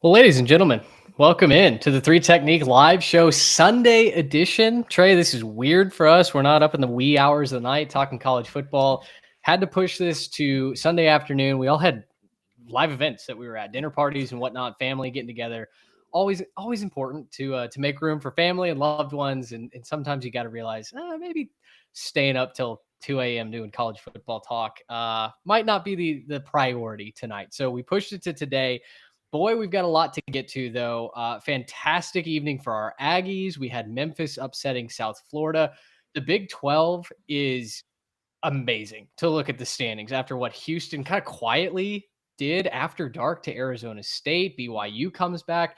Well, ladies and gentlemen, welcome in to the Three Technique live show Sunday edition. Trey, this is weird for us. We're not up in the wee hours of the night talking college football. Had to push this to Sunday afternoon. We all had live events that we were at, dinner parties and whatnot, family getting together. Always important to make room for family and loved ones. And sometimes you got to realize maybe staying up till 2 a.m. doing college football talk might not be the priority tonight. So we pushed it to today. Boy, we've got a lot to get to, though. Fantastic evening for our Aggies. We had Memphis upsetting South Florida. The Big 12 is amazing to look at the standings after what Houston kind of quietly did after dark to Arizona State. BYU comes back.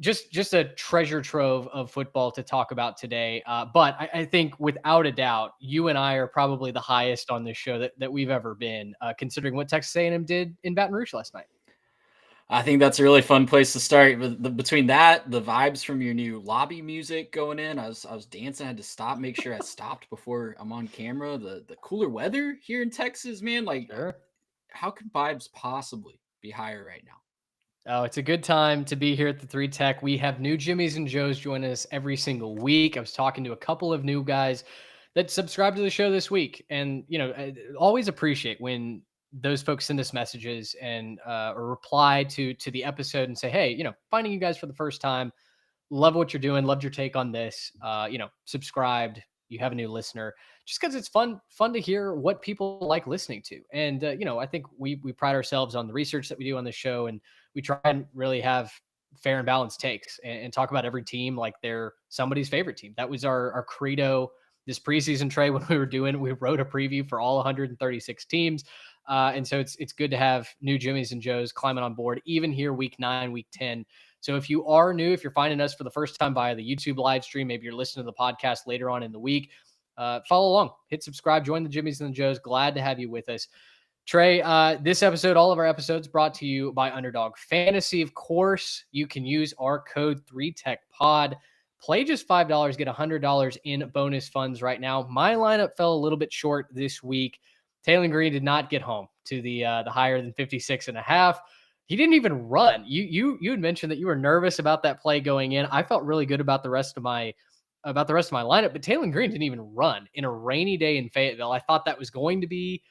Just a treasure trove of football to talk about today. But I think without a doubt, you and I are probably the highest on this show that we've ever been, considering what Texas A&M did in Baton Rouge last night. I think that's a really fun place to start. Between that, the vibes from your new lobby music going in, I was dancing. I had to stop, make sure I stopped before I'm on camera. The cooler weather here in Texas, man. Like, Sure. How could vibes possibly be higher right now? Oh, it's a good time to be here at the Three Tech. We have new Jimmys and Joes join us every single week. I was talking to a couple of new guys that subscribed to the show this week, and I always appreciate when those folks send us messages and or reply to the episode and say, hey, finding you guys for the first time, love what you're doing, loved your take on this. Subscribed, you have a new listener, just because it's fun to hear what people like listening to. And I think we pride ourselves on the research that we do on the show, and we try and really have fair and balanced takes and talk about every team like they're somebody's favorite team. That was our credo this preseason, Trey. When we wrote a preview for all 136 teams. And so it's good to have new Jimmys and Joes climbing on board, even here week 9, week 10. So if you are new, if you're finding us for the first time via the YouTube live stream, maybe you're listening to the podcast later on in the week, follow along, hit subscribe, join the Jimmys and the Joes. Glad to have you with us. Trey, this episode, all of our episodes brought to you by Underdog Fantasy. Of course, you can use our code 3TechPod. Play just $5, get $100 in bonus funds right now. My lineup fell a little bit short this week. Taylor Green did not get home to the higher than 56.5. He didn't even run. You had mentioned that you were nervous about that play going in. I felt really good about the rest of my lineup, but Taylor Green didn't even run in a rainy day in Fayetteville. I thought that was going to be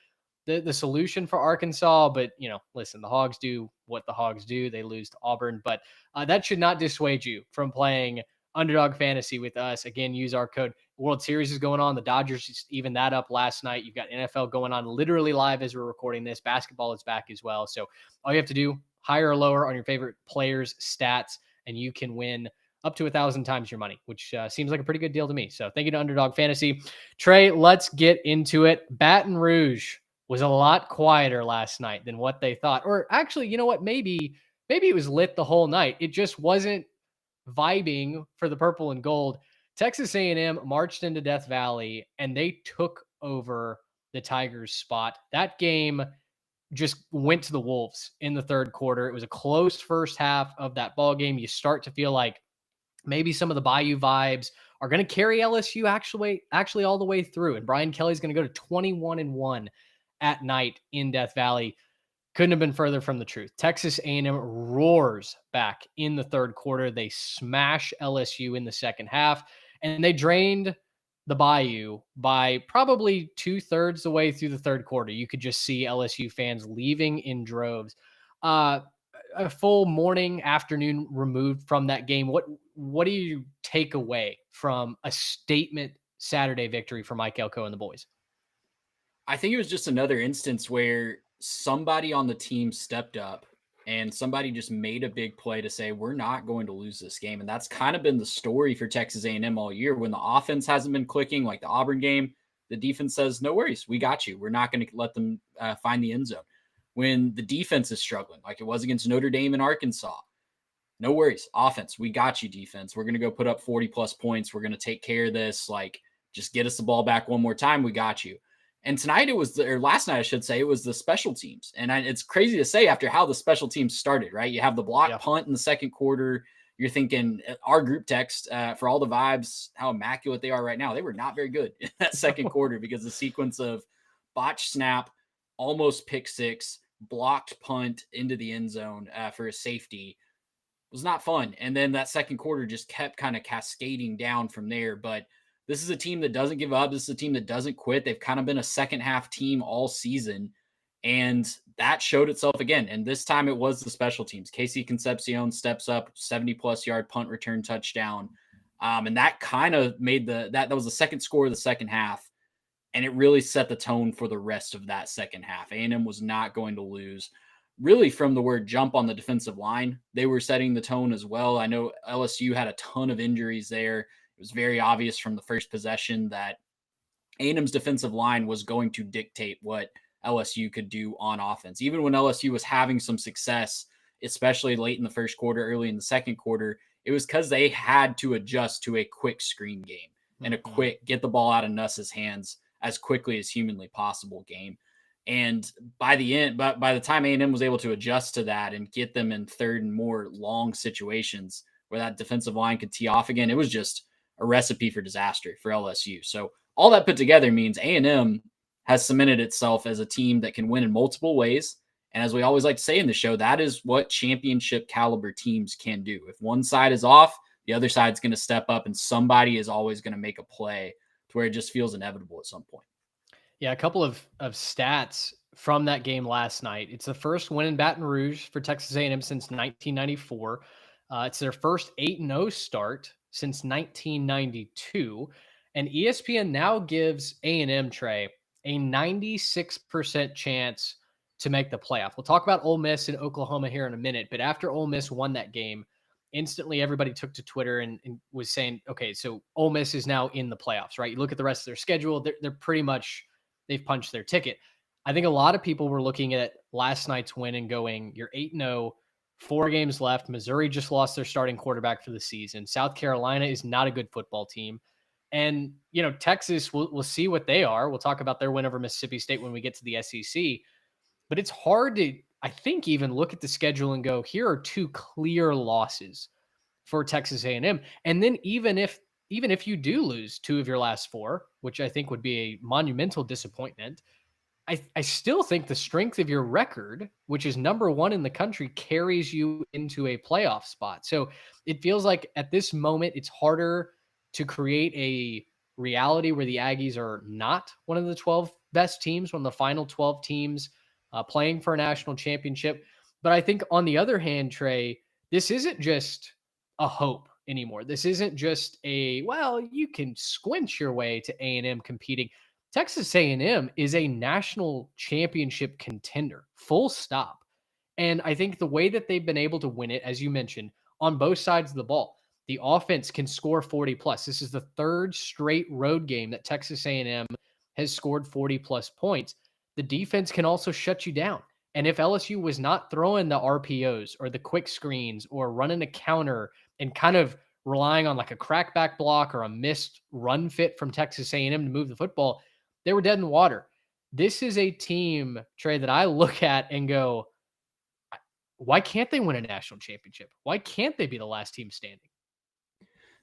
the solution for Arkansas, but listen, the Hogs do what the Hogs do. They lose to Auburn, but that should not dissuade you from playing Underdog Fantasy with us. Again, use our code. World Series is going on. The Dodgers just evened that up last night. You've got NFL going on literally live as we're recording this. Basketball is back as well. So all you have to do, higher or lower on your favorite players' stats, and you can win up to 1,000 times your money, which seems like a pretty good deal to me. So thank you to Underdog Fantasy. Trey, let's get into it. Baton Rouge was a lot quieter last night than what they thought. Or actually, you know what? Maybe it was lit the whole night. It just wasn't vibing for the purple and gold. Texas A&M marched into Death Valley and they took over the Tigers' spot. That game just went to the Wolves in the third quarter. It was a close first half of that ball game. You start to feel like maybe some of the Bayou vibes are going to carry LSU actually all the way through. And Brian Kelly's going to go to 21-1 at night in Death Valley. Couldn't have been further from the truth. Texas A&M roars back in the third quarter. They smash LSU in the second half, and they drained the Bayou by probably 2/3 the way through the third quarter. You could just see LSU fans leaving in droves. A full morning, afternoon removed from that game. What do you take away from a statement Saturday victory for Mike Elko and the boys? I think it was just another instance where somebody on the team stepped up and somebody just made a big play to say, we're not going to lose this game. And that's kind of been the story for Texas A&M all year. When the offense hasn't been clicking, like the Auburn game, the defense says, no worries, we got you. We're not going to let them find the end zone. When the defense is struggling, like it was against Notre Dame and Arkansas, no worries, offense, we got you, defense. We're going to go put up 40+ points. We're going to take care of this. Like, Just get us the ball back one more time. We got you. And tonight or last night, I should say, it was the special teams. And it's crazy to say after how the special teams started, right? You have the block punt in the second quarter. You're thinking our group text for all the vibes, how immaculate they are right now. They were not very good in that second quarter because the sequence of botched snap, almost pick six, blocked punt into the end zone for a safety was not fun. And then that second quarter just kept kind of cascading down from there. But this is a team that doesn't give up. This is a team that doesn't quit. They've kind of been a second half team all season. And that showed itself again. And this time it was the special teams. Casey Concepcion steps up, 70+ yard punt return touchdown. And that kind of made that was the second score of the second half. And it really set the tone for the rest of that second half. A&M was not going to lose. Really, from the word jump on the defensive line, they were setting the tone as well. I know LSU had a ton of injuries there. It was very obvious from the first possession that A&M's defensive line was going to dictate what LSU could do on offense. Even when LSU was having some success, especially late in the first quarter, early in the second quarter, it was because they had to adjust to a quick screen game and a quick get the ball out of Nuss's hands as quickly as humanly possible game. And by the time A&M was able to adjust to that and get them in third and more long situations where that defensive line could tee off again, it was just a recipe for disaster for LSU. So all that put together means A&M has cemented itself as a team that can win in multiple ways. And as we always like to say in the show, that is what championship caliber teams can do. If one side is off, the other side's going to step up and somebody is always going to make a play to where it just feels inevitable at some point. Yeah, a couple of stats from that game last night. It's the first win in Baton Rouge for Texas A&M since 1994. It's their first 8-0 start since 1992. And ESPN now gives A&M, Trey, a 96% chance to make the playoff. We'll talk about Ole Miss and Oklahoma here in a minute, but after Ole Miss won that game, instantly everybody took to Twitter and was saying, okay, so Ole Miss is now in the playoffs, right? You look at the rest of their schedule, they're pretty much – they've punched their ticket. I think a lot of people were looking at last night's win and going, you're 8-0, 4 games left. Missouri just lost their starting quarterback for the season. South Carolina is not a good football team. And, Texas, we'll see what they are. We'll talk about their win over Mississippi State when we get to the SEC. But it's hard to, I think, even look at the schedule and go, here are 2 clear losses for Texas A&M. And then even if you do lose 2 of your last 4, which I think would be a monumental disappointment, I still think the strength of your record, which is number 1 in the country, carries you into a playoff spot. So it feels like at this moment, it's harder to create a reality where the Aggies are not one of the 12 best teams, one of the final 12 teams playing for a national championship. But I think on the other hand, Trey, this isn't just a hope anymore. This isn't just you can squinch your way to A&M competing. Texas A&M is a national championship contender, full stop. And I think the way that they've been able to win it, as you mentioned, on both sides of the ball, the offense can score 40 plus. This is the 3rd straight road game that Texas A&M has scored 40 plus points. The defense can also shut you down. And if LSU was not throwing the RPOs or the quick screens or running a counter and kind of relying on like a crackback block or a missed run fit from Texas A&M to move the football, they were dead in water. This is a team, Trey, that I look at and go, why can't they win a national championship? Why can't they be the last team standing?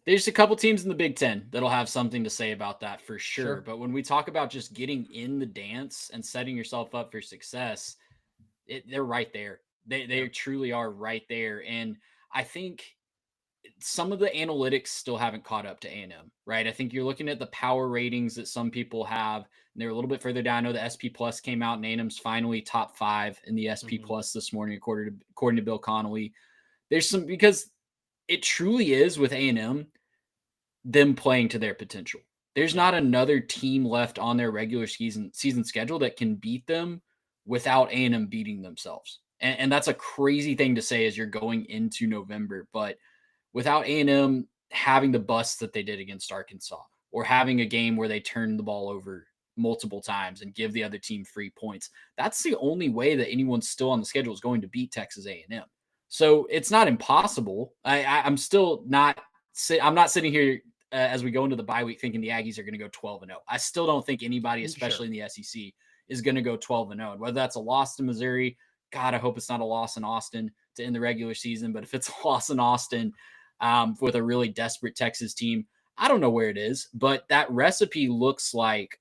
There's a couple teams in the Big Ten that'll have something to say about that for sure. But when we talk about just getting in the dance and setting yourself up for success, they're right there. They truly are right there. And I think some of the analytics still haven't caught up to A&M, right? I think you're looking at the power ratings that some people have, and they're a little bit further down. I know the SP Plus came out, and A&M's finally top 5 in the SP Plus this morning, according to Bill Connolly. There's some, because it truly is with A&M, them playing to their potential. There's not another team left on their regular season schedule that can beat them without A&M beating themselves. And that's a crazy thing to say as you're going into November, but without A&M having the bust that they did against Arkansas, or having a game where they turn the ball over multiple times and give the other team free points, that's the only way that anyone still on the schedule is going to beat Texas A&M. So it's not impossible. I'm still not. I'm not sitting here as we go into the bye week thinking the Aggies are going to go 12-0. I still don't think anybody, especially in the SEC, is going to go 12-0. And whether that's a loss to Missouri, God, I hope it's not a loss in Austin to end the regular season. But if it's a loss in Austin with a really desperate Texas team, I don't know where it is. But that recipe looks like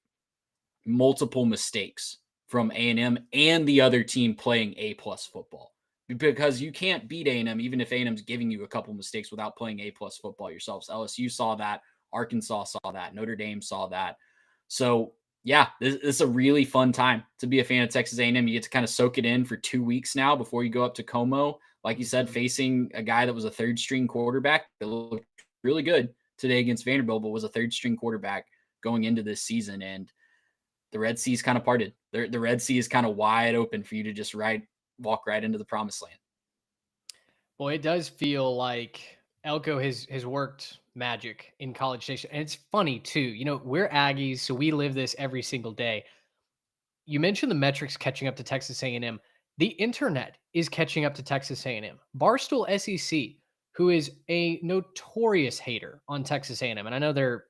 multiple mistakes from A&M and the other team playing A-plus football. Because you can't beat A&M, even if A&M's giving you a couple mistakes without playing A-plus football yourselves. LSU saw that. Arkansas saw that. Notre Dame saw that. So, yeah, this is a really fun time to be a fan of Texas A&M. You get to kind of soak it in for 2 weeks now before you go up to Como. Like you said, facing a guy that was a third-string quarterback that looked really good today against Vanderbilt, but was a third-string quarterback going into this season. And the Red Sea's kind of parted. The Red Sea is kind of wide open for you to just walk right into the promised land. Well, it does feel like Elko has worked magic in College Station. And it's funny too. You know, we're Aggies, so we live this every single day. You mentioned the metrics catching up to Texas A&M. The internet is catching up to Texas A&M. Barstool SEC, who is a notorious hater on Texas A&M, and I know their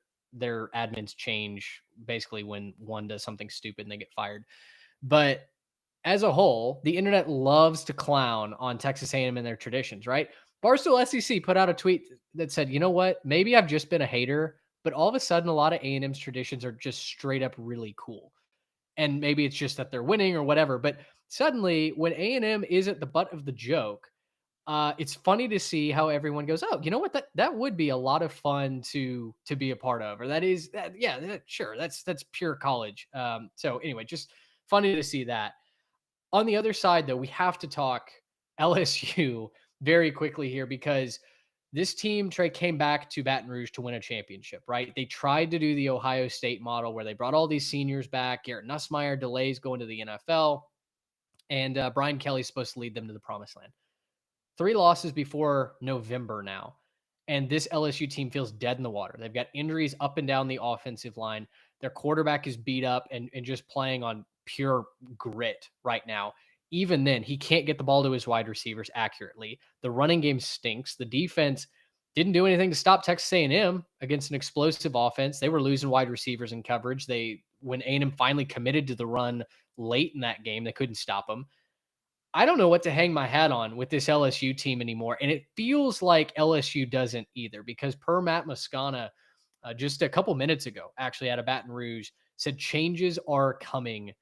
admins change basically when one does something stupid and they get fired. But as a whole, the internet loves to clown on Texas A&M and their traditions, right? Barstool SEC put out a tweet that said, you know what? Maybe I've just been a hater, but all of a sudden, a lot of A&M's traditions are just straight up really cool. And maybe it's just that they're winning or whatever. But suddenly, when A&M is at the butt of the joke, it's funny to see how everyone goes, oh, you know what? That would be a lot of fun to be a part of, or that is, sure, that's pure college. So anyway, just funny to see that. On the other side, though, we have to talk LSU very quickly here because this team, Trey, came back to Baton Rouge to win a championship, right? They tried to do the Ohio State model where they brought all these seniors back. Garrett Nussmeier delays going to the NFL, and Brian Kelly's supposed to lead them to the promised land. 3 losses before November now, and this LSU team feels dead in the water. They've got injuries up and down the offensive line. Their quarterback is beat up and just playing on pure grit right now. Even then, he can't get the ball to his wide receivers accurately. The running game stinks. The defense didn't do anything to stop Texas A&M against an explosive offense. They were losing wide receivers in coverage. When A&M finally committed to the run late in that game, they couldn't stop them. I don't know what to hang my hat on with this LSU team anymore. And it feels like LSU doesn't either because per Matt Moscona, just a couple minutes ago, actually out of Baton Rouge, said changes are coming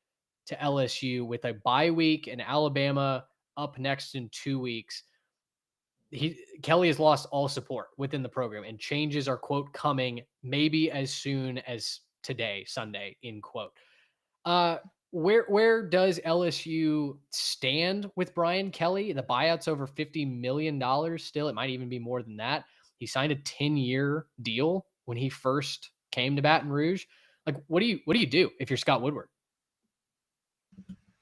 to LSU with a bye week and Alabama up next in 2 weeks. Kelly has lost all support within the program and changes are, quote, coming maybe as soon as today, Sunday, in quote. Where does LSU stand with Brian Kelly? The buyout's over $50 million still. It might even be more than that. He signed a 10-year deal when he first came to Baton Rouge. Like, what do you do if you're Scott Woodward?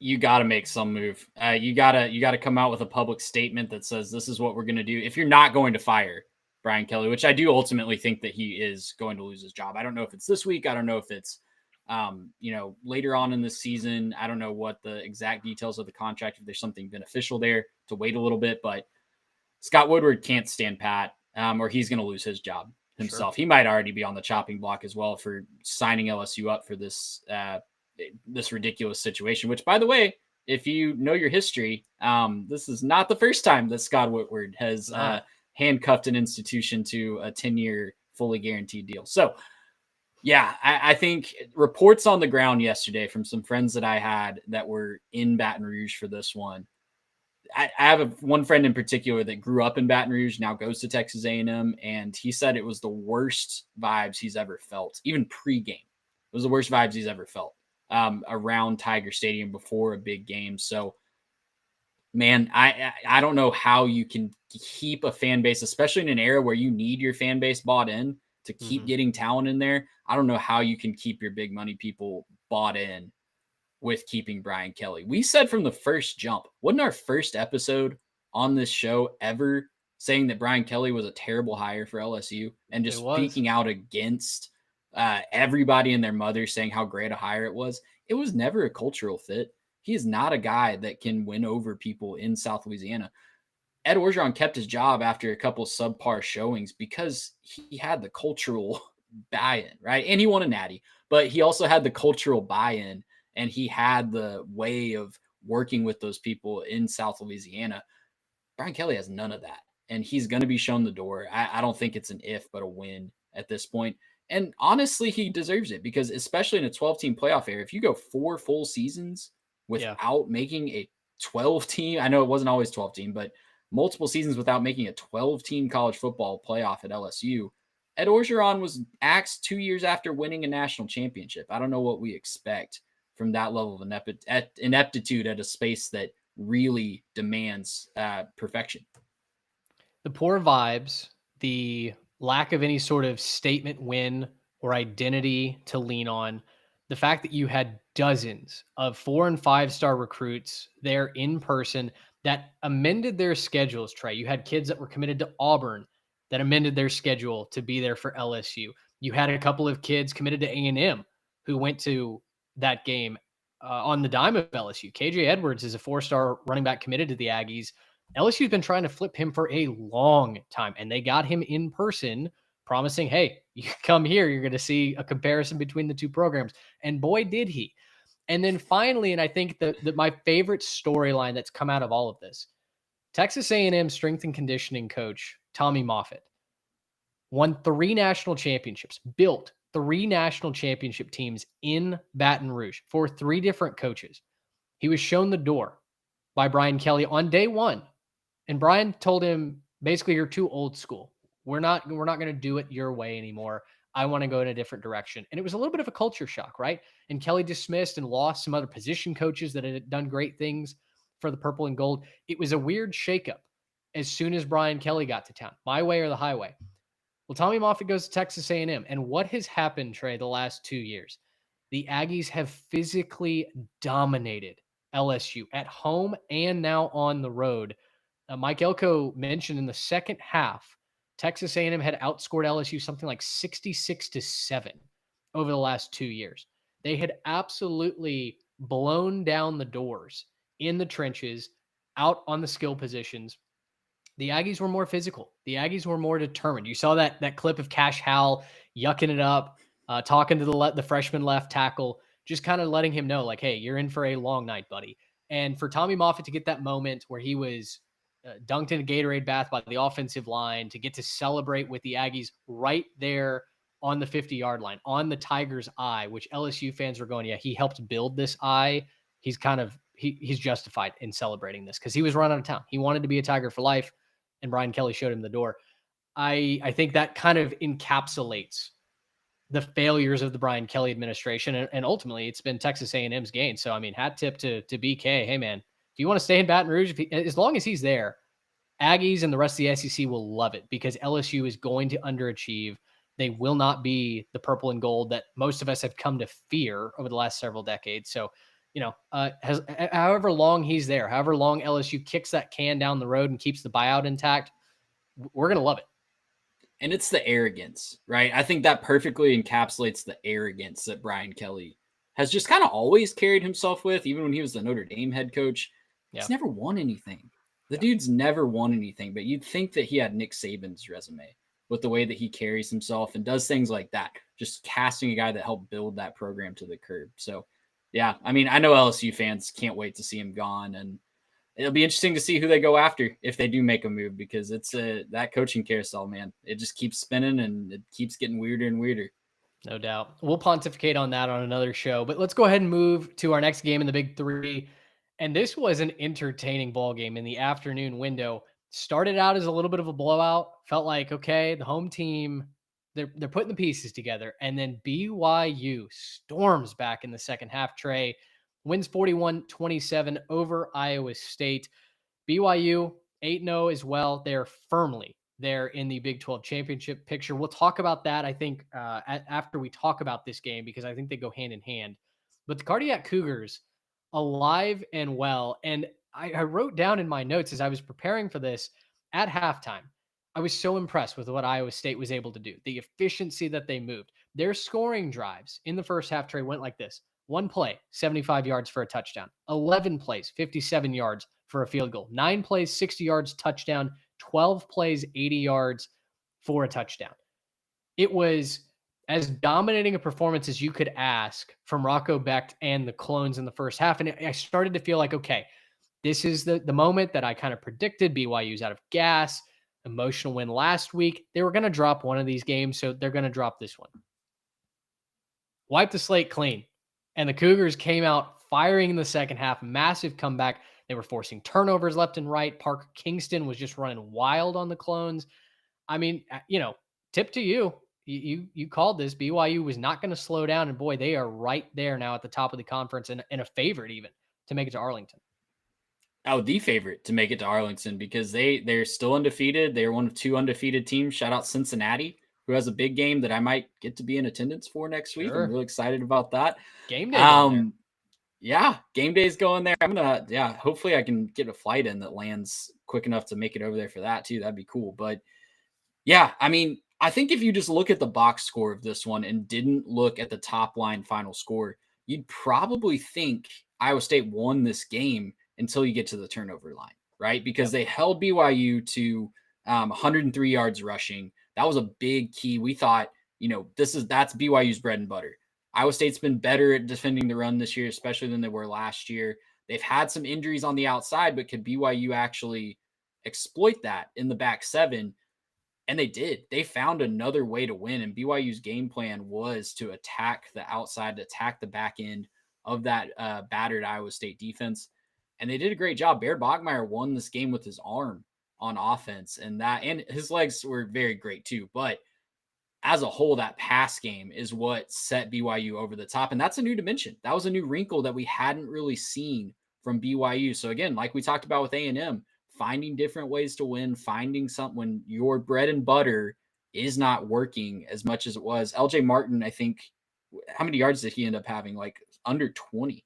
You got to make some move. You gotta come out with a public statement that says this is what we're going to do. If you're not going to fire Brian Kelly, which I do ultimately think that he is going to lose his job. I don't know if it's this week. I don't know if it's later on in the season. I don't know what the exact details of the contract, if there's something beneficial there to wait a little bit, but Scott Woodward can't stand pat, or he's going to lose his job himself. Sure. He might already be on the chopping block as well for signing LSU up for this ridiculous situation, which, by the way, if you know your history, this is not the first time that Scott Woodward has handcuffed an institution to a 10-year fully guaranteed deal. So, yeah, I think reports on the ground yesterday from some friends that I had that were in Baton Rouge for this one. I have one friend in particular that grew up in Baton Rouge, now goes to Texas A&M, and he said it was the worst vibes he's ever felt, even pregame. It was the worst vibes he's ever felt around Tiger Stadium before a big game. So, man, I don't know how you can keep a fan base, especially in an era where you need your fan base bought in to keep getting talent in there. I don't know how you can keep your big money people bought in with keeping Brian Kelly. We said from the first jump, wasn't our first episode on this show ever saying that Brian Kelly was a terrible hire for LSU and just speaking out against everybody and their mother saying how great a hire it was? It was never a cultural fit. He is not a guy that can win over people in South Louisiana. Ed Orgeron kept his job after a couple subpar showings because he had the cultural buy-in, right? And he won a natty, but he also had the cultural buy-in and he had the way of working with those people in South Louisiana. Brian Kelly has none of that. And he's going to be shown the door. I don't think it's an if, but a win at this point. And honestly, he deserves it because, especially in a 12-team playoff era, if you go 4 full seasons Yeah. without making a 12-team, I know it wasn't always 12-team, but multiple seasons without making a 12-team college football playoff at LSU. Ed Orgeron was axed 2 years after winning a national championship. I don't know what we expect from that level of ineptitude at a space that really demands perfection. The poor vibes, the lack of any sort of statement win or identity to lean on, the fact that you had dozens of 4 and 5-star recruits there in person that amended their schedules, Trey. You had kids that were committed to Auburn that amended their schedule to be there for LSU. You had a couple of kids committed to A&M who went to that game on the dime of LSU. KJ Edwards is a 4-star running back committed to the Aggies. LSU's been trying to flip him for a long time, and they got him in person, promising, hey, you come here, you're going to see a comparison between the two programs. And boy, did he. And then finally, and I think that my favorite storyline that's come out of all of this, Texas A&M strength and conditioning coach Tommy Moffitt won 3 national championships, built 3 national championship teams in Baton Rouge for 3 different coaches. He was shown the door by Brian Kelly on day 1. And Brian told him, basically, you're too old school. We're not going to do it your way anymore. I want to go in a different direction. And it was a little bit of a culture shock, right? And Kelly dismissed and lost some other position coaches that had done great things for the purple and gold. It was a weird shakeup as soon as Brian Kelly got to town. My way or the highway. Well, Tommy Moffitt goes to Texas A&M. And what has happened, Trey, the last 2 years? The Aggies have physically dominated LSU at home and now on the road. Mike Elko mentioned in the second half, Texas A&M had outscored LSU something like 66-7 over the last 2 years. They had absolutely blown down the doors in the trenches, out on the skill positions. The Aggies were more physical. The Aggies were more determined. You saw that clip of Cash Howell yucking it up, talking to the freshman left tackle, just kind of letting him know, like, hey, you're in for a long night, buddy. And for Tommy Moffitt to get that moment where he was dunked in a Gatorade bath by the offensive line, to get to celebrate with the Aggies right there on the 50-yard line, on the Tigers' eye, which LSU fans were going, yeah, he helped build this eye. He's kind of, he's justified in celebrating this because he was run out of town. He wanted to be a Tiger for life, and Brian Kelly showed him the door. I think that kind of encapsulates the failures of the Brian Kelly administration, and ultimately it's been Texas A&M's gain. So, I mean, hat tip to BK. Hey, man, if you want to stay in Baton Rouge, as long as he's there, Aggies and the rest of the SEC will love it because LSU is going to underachieve. They will not be the purple and gold that most of us have come to fear over the last several decades. So, however long he's there, however long LSU kicks that can down the road and keeps the buyout intact, we're going to love it. And it's the arrogance, right? I think that perfectly encapsulates the arrogance that Brian Kelly has just kind of always carried himself with, even when he was the Notre Dame head coach. Yeah. He's never won anything. The dude's never won anything, but you'd think that he had Nick Saban's resume with the way that he carries himself and does things like that, just casting a guy that helped build that program to the curb. So, yeah, I mean, I know LSU fans can't wait to see him gone, and it'll be interesting to see who they go after if they do make a move, because it's that coaching carousel, man. It just keeps spinning and it keeps getting weirder and weirder. No doubt. We'll pontificate on that on another show, but let's go ahead and move to our next game in the Big Three. And this was an entertaining ball game in the afternoon window. Started out as a little bit of a blowout. Felt like, okay, the home team, they're putting the pieces together. And then BYU storms back in the second half. Trey wins 41-27 over Iowa State. BYU 8-0 as well. They're firmly there in the Big 12 championship picture. We'll talk about that, I think, after we talk about this game, because I think they go hand in hand. But the Cardiac Cougars, alive and well. And I wrote down in my notes as I was preparing for this at halftime, I was so impressed with what Iowa State was able to do, the efficiency that they moved. Their scoring drives in the first half, Trey, went like this: one play, 75 yards for a touchdown; 11 plays, 57 yards for a field goal; 9 plays, 60 yards, touchdown; 12 plays, 80 yards for a touchdown. It was as dominating a performance as you could ask from Rocco Becht and the clones in the first half. And I started to feel like, okay, this is the moment that I kind of predicted. BYU's out of gas, emotional win last week. They were going to drop one of these games, so they're going to drop this one. Wipe the slate clean. And the Cougars came out firing in the second half, massive comeback. They were forcing turnovers left and right. Parker Kingston was just running wild on the clones. I mean, tip to you. You called this. BYU was not going to slow down, and boy, they are right there now at the top of the conference and a favorite even to make it to Arlington. Oh, the favorite to make it to Arlington because they're still undefeated. They're one of 2 undefeated teams. Shout out Cincinnati, who has a big game that I might get to be in attendance for next week. I'm really excited about that. Game day going there. Yeah, game day's going there. Hopefully I can get a flight in that lands quick enough to make it over there for that too. That'd be cool. But yeah, I mean, I think if you just look at the box score of this one and didn't look at the top line final score, you'd probably think Iowa State won this game until you get to the turnover line, right? Because they held BYU to 103 yards rushing. That was a big key. We thought, that's BYU's bread and butter. Iowa State's been better at defending the run this year, especially than they were last year. They've had some injuries on the outside, but could BYU actually exploit that in the back seven? And they did. They found another way to win. And BYU's game plan was to attack the outside, to attack the back end of that battered Iowa State defense. And they did a great job. Bear Bogmeyer won this game with his arm on offense. And his legs were very great too. But as a whole, that pass game is what set BYU over the top. And that's a new dimension. That was a new wrinkle that we hadn't really seen from BYU. So again, like we talked about with A&M, finding different ways to win, finding something when your bread and butter is not working as much as it was. LJ Martin, I think, how many yards did he end up having? Like under 20,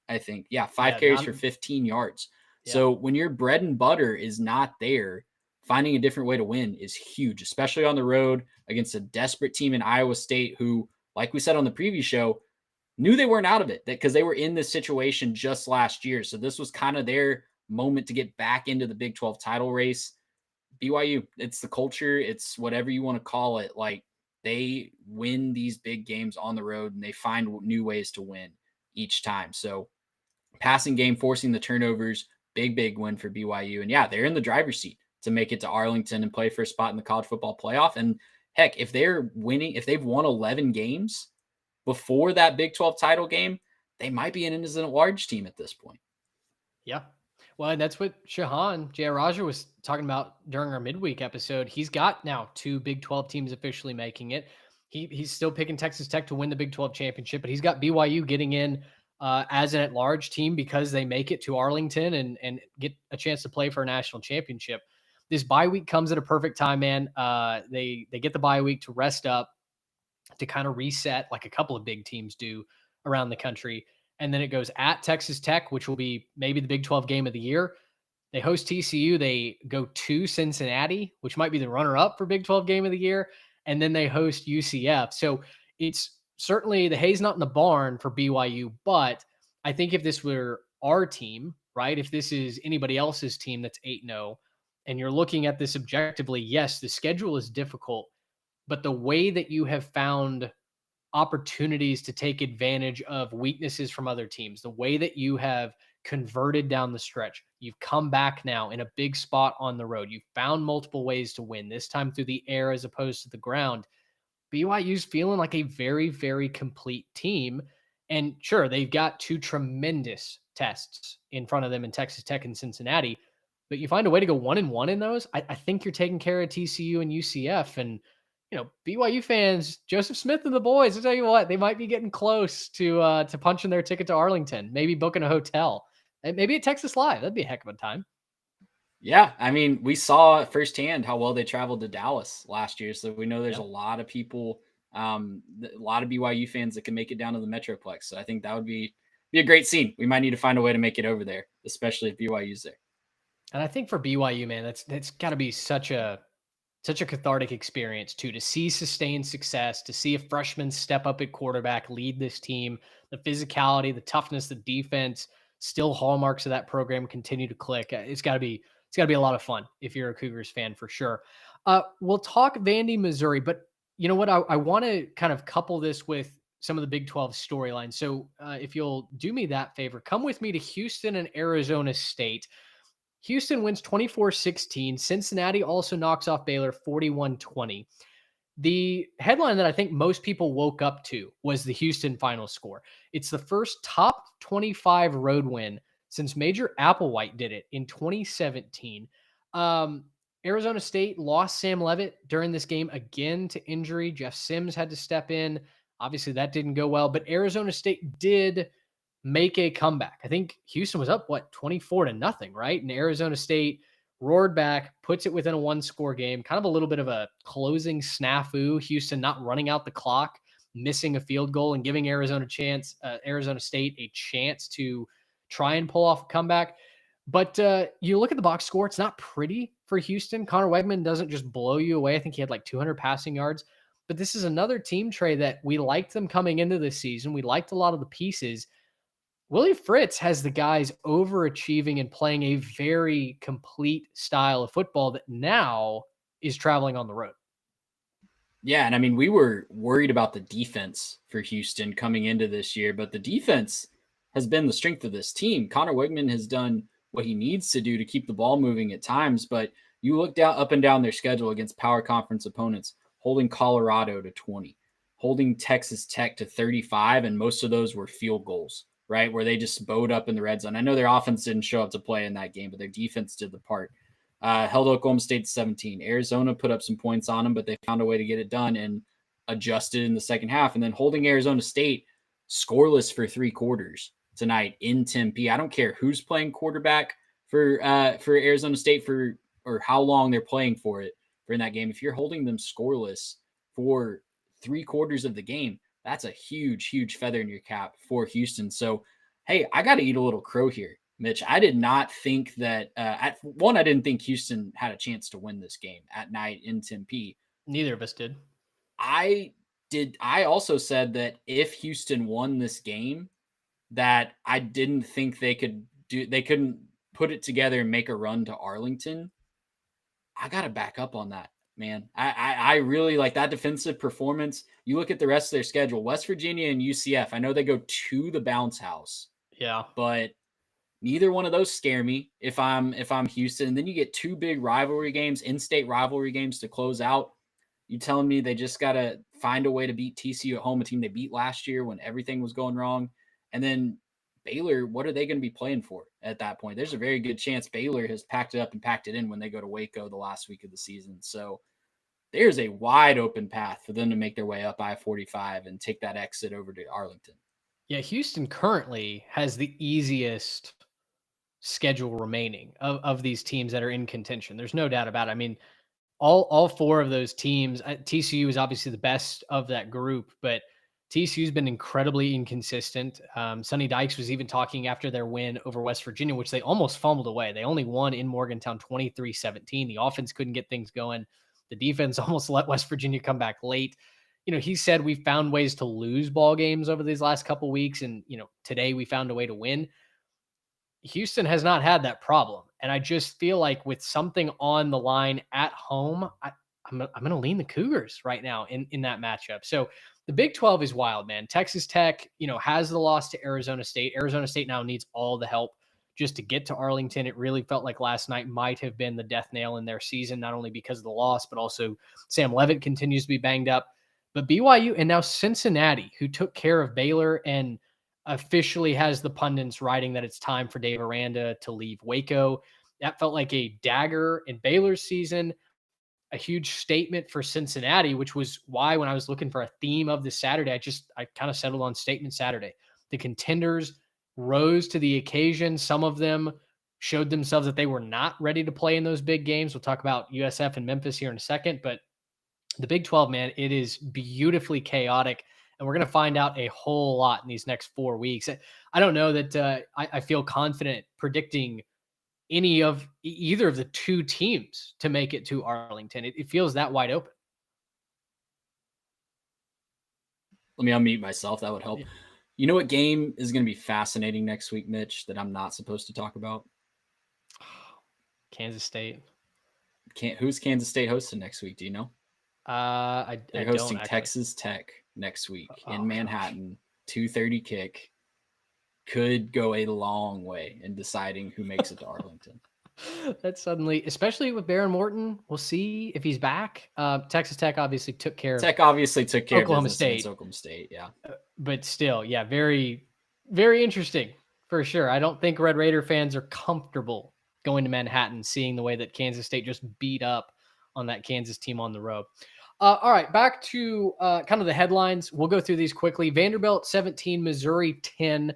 I think. Yeah, 5 carries for 15 yards. Yeah. So when your bread and butter is not there, finding a different way to win is huge, especially on the road against a desperate team in Iowa State who, like we said on the preview show, knew they weren't out of it because they were in this situation just last year. So this was kind of their moment to get back into the Big 12 title race. BYU, it's the culture. It's whatever you want to call it. Like, they win these big games on the road and they find new ways to win each time. So passing game, forcing the turnovers, big win for BYU. And yeah, they're in the driver's seat to make it to Arlington and play for a spot in the college football playoff. And heck, if they're winning, if they've won 11 games before that Big 12 title game, they might be an innocent large team at this point. Yeah. Well, and that's what Shahan Jayaraja was talking about during our midweek episode. He's got now 2 Big 12 teams officially making it. He's still picking Texas Tech to win the Big 12 championship, but he's got BYU getting in as an at-large team because they make it to Arlington and get a chance to play for a national championship. This bye week comes at a perfect time, man. They get the bye week to rest up, to kind of reset like a couple of big teams do around the country. And then it goes at Texas Tech, which will be maybe the Big 12 game of the year. They host TCU. They go to Cincinnati, which might be the runner-up for Big 12 game of the year. And then they host UCF. So it's certainly the hay's not in the barn for BYU. But I think if this were our team, right, if this is anybody else's team that's 8-0, and you're looking at this objectively, yes, the schedule is difficult, but the way that you have found opportunities to take advantage of weaknesses from other teams, the way that you have converted down the stretch, you've come back now in a big spot on the road. You've found multiple ways to win, this time through the air as opposed to the ground. BYU's feeling like a very, very complete team. And sure, they've got 2 tremendous tests in front of them in Texas Tech and Cincinnati, but you find a way to go 1-1 in those. I think you're taking care of TCU and UCF. And BYU fans, Joseph Smith and the boys, I'll tell you what, they might be getting close to punching their ticket to Arlington, maybe booking a hotel, and maybe at Texas Live. That'd be a heck of a time. Yeah, I mean, we saw firsthand how well they traveled to Dallas last year, so we know there's a lot of people, a lot of BYU fans that can make it down to the Metroplex. So I think that would be a great scene. We might need to find a way to make it over there, especially if BYU's there. And I think for BYU, man, that's got to be such a such a cathartic experience too, to see sustained success, to see a freshman step up at quarterback, lead this team, the physicality, the toughness, the defense, still hallmarks of that program continue to click. It's got to be a lot of fun if you're a Cougars fan for sure. We'll talk Vandy, Missouri, but you know what? I want to kind of couple this with some of the Big 12 storylines. So if you'll do me that favor, come with me to Houston and Arizona State. Houston wins 24-16. Cincinnati also knocks off Baylor 41-20. The headline that I think most people woke up to was the Houston final score. It's the first top 25 road win since Major Applewhite did it in 2017. Um, Arizona State lost Sam Levitt during this game again to injury. Jeff Sims had to step in. Obviously, that didn't go well, but Arizona State did make a comeback. I think Houston was up, 24-0, right? And Arizona State roared back, puts it within a one-score game, kind of a little bit of a closing snafu. Houston not running out the clock, missing a field goal, and giving Arizona State a chance to try and pull off a comeback. But you look at the box score, it's not pretty for Houston. Connor Wegman doesn't just blow you away. I think he had like 200 passing yards. But this is another team, Trey, that we liked them coming into this season. We liked a lot of the pieces. Willie Fritz has the guys overachieving and playing a very complete style of football that now is traveling on the road. Yeah, and I mean, we were worried about the defense for Houston coming into this year, but the defense has been the strength of this team. Connor Wegman has done what he needs to do to keep the ball moving at times, but you look down up and down their schedule against power conference opponents, holding Colorado to 20, holding Texas Tech to 35, and most of those were field goals, right? Where they just bowed up in the red zone. I know their offense didn't show up to play in that game, but their defense did the part. Held Oklahoma State to 17. Arizona put up some points on them, but they found a way to get it done and adjusted in the second half. And then holding Arizona State scoreless for 3 quarters tonight in Tempe. I don't care who's playing quarterback for Arizona State or how long they're playing for in that game. If you're holding them scoreless for 3 quarters of the game, that's a huge, huge feather in your cap for Houston. So, hey, I got to eat a little crow here, Mitch. I did not think that I didn't think Houston had a chance to win this game at night in Tempe. Neither of us did. I also said that if Houston won this game, that I didn't think they couldn't put it together and make a run to Arlington. I got to back up on that, man. I really like that defensive performance. You look at the rest of their schedule, West Virginia and UCF. I know they go to the bounce house. Yeah. But neither one of those scare me if I'm Houston. And then you get 2 big rivalry games, in-state rivalry games to close out. You telling me they just got to find a way to beat TCU at home, a team they beat last year when everything was going wrong. And then Baylor, what are they going to be playing for at that point? There's a very good chance Baylor has packed it up and packed it in when they go to Waco the last week of the season. So there's a wide open path for them to make their way up I-45 and take that exit over to Arlington. Yeah, Houston currently has the easiest schedule remaining of these teams that are in contention. There's no doubt about it. I mean, all 4 of those teams, TCU is obviously the best of that group, but TCU's been incredibly inconsistent. Sonny Dykes was even talking after their win over West Virginia, which they almost fumbled away. They only won in Morgantown 23-17. The offense couldn't get things going. The defense almost let West Virginia come back late. He said we found ways to lose ball games over these last couple weeks, and today we found a way to win. Houston has not had that problem, and I just feel like with something on the line at home, I'm going to lean the Cougars right now in that matchup. So the Big 12 is wild, man. Texas Tech, has the loss to Arizona State. Arizona State now needs all the help just to get to Arlington. It really felt like last night might have been the death nail in their season, not only because of the loss, but also Sam Levitt continues to be banged up. But BYU and now Cincinnati, who took care of Baylor and officially has the pundits writing that it's time for Dave Aranda to leave Waco. That felt like a dagger in Baylor's season, a huge statement for Cincinnati, which was why when I was looking for a theme of this Saturday, I kind of settled on Statement Saturday. The contenders rose to the occasion. Some of them showed themselves that they were not ready to play in those big games. We'll talk about USF and Memphis here in a second, but the Big 12, man, it is beautifully chaotic. And we're going to find out a whole lot in these next 4 weeks. I don't know that I feel confident predicting either of the two teams to make it to Arlington. It feels that wide open. Let me unmute myself. That would help. Yeah. You know what game is going to be fascinating next week, Mitch, that I'm not supposed to talk about? Kansas State. Who's Kansas State hosting next week? Do you know? I They're don't hosting actually. Texas Tech next week Oh, in Manhattan. 2:30 kick. Could go a long way in deciding who makes it to Arlington. That suddenly, especially with Baron Morton, we'll see if he's back. Texas Tech obviously took care Tech obviously took care Oklahoma of business against State. Oklahoma State, yeah. But still, yeah, very, very interesting for sure. I don't think Red Raider fans are comfortable going to Manhattan, seeing the way that Kansas State just beat up on that Kansas team on the road. All right, back to kind of the headlines. We'll go through these quickly. Vanderbilt 17, Missouri 10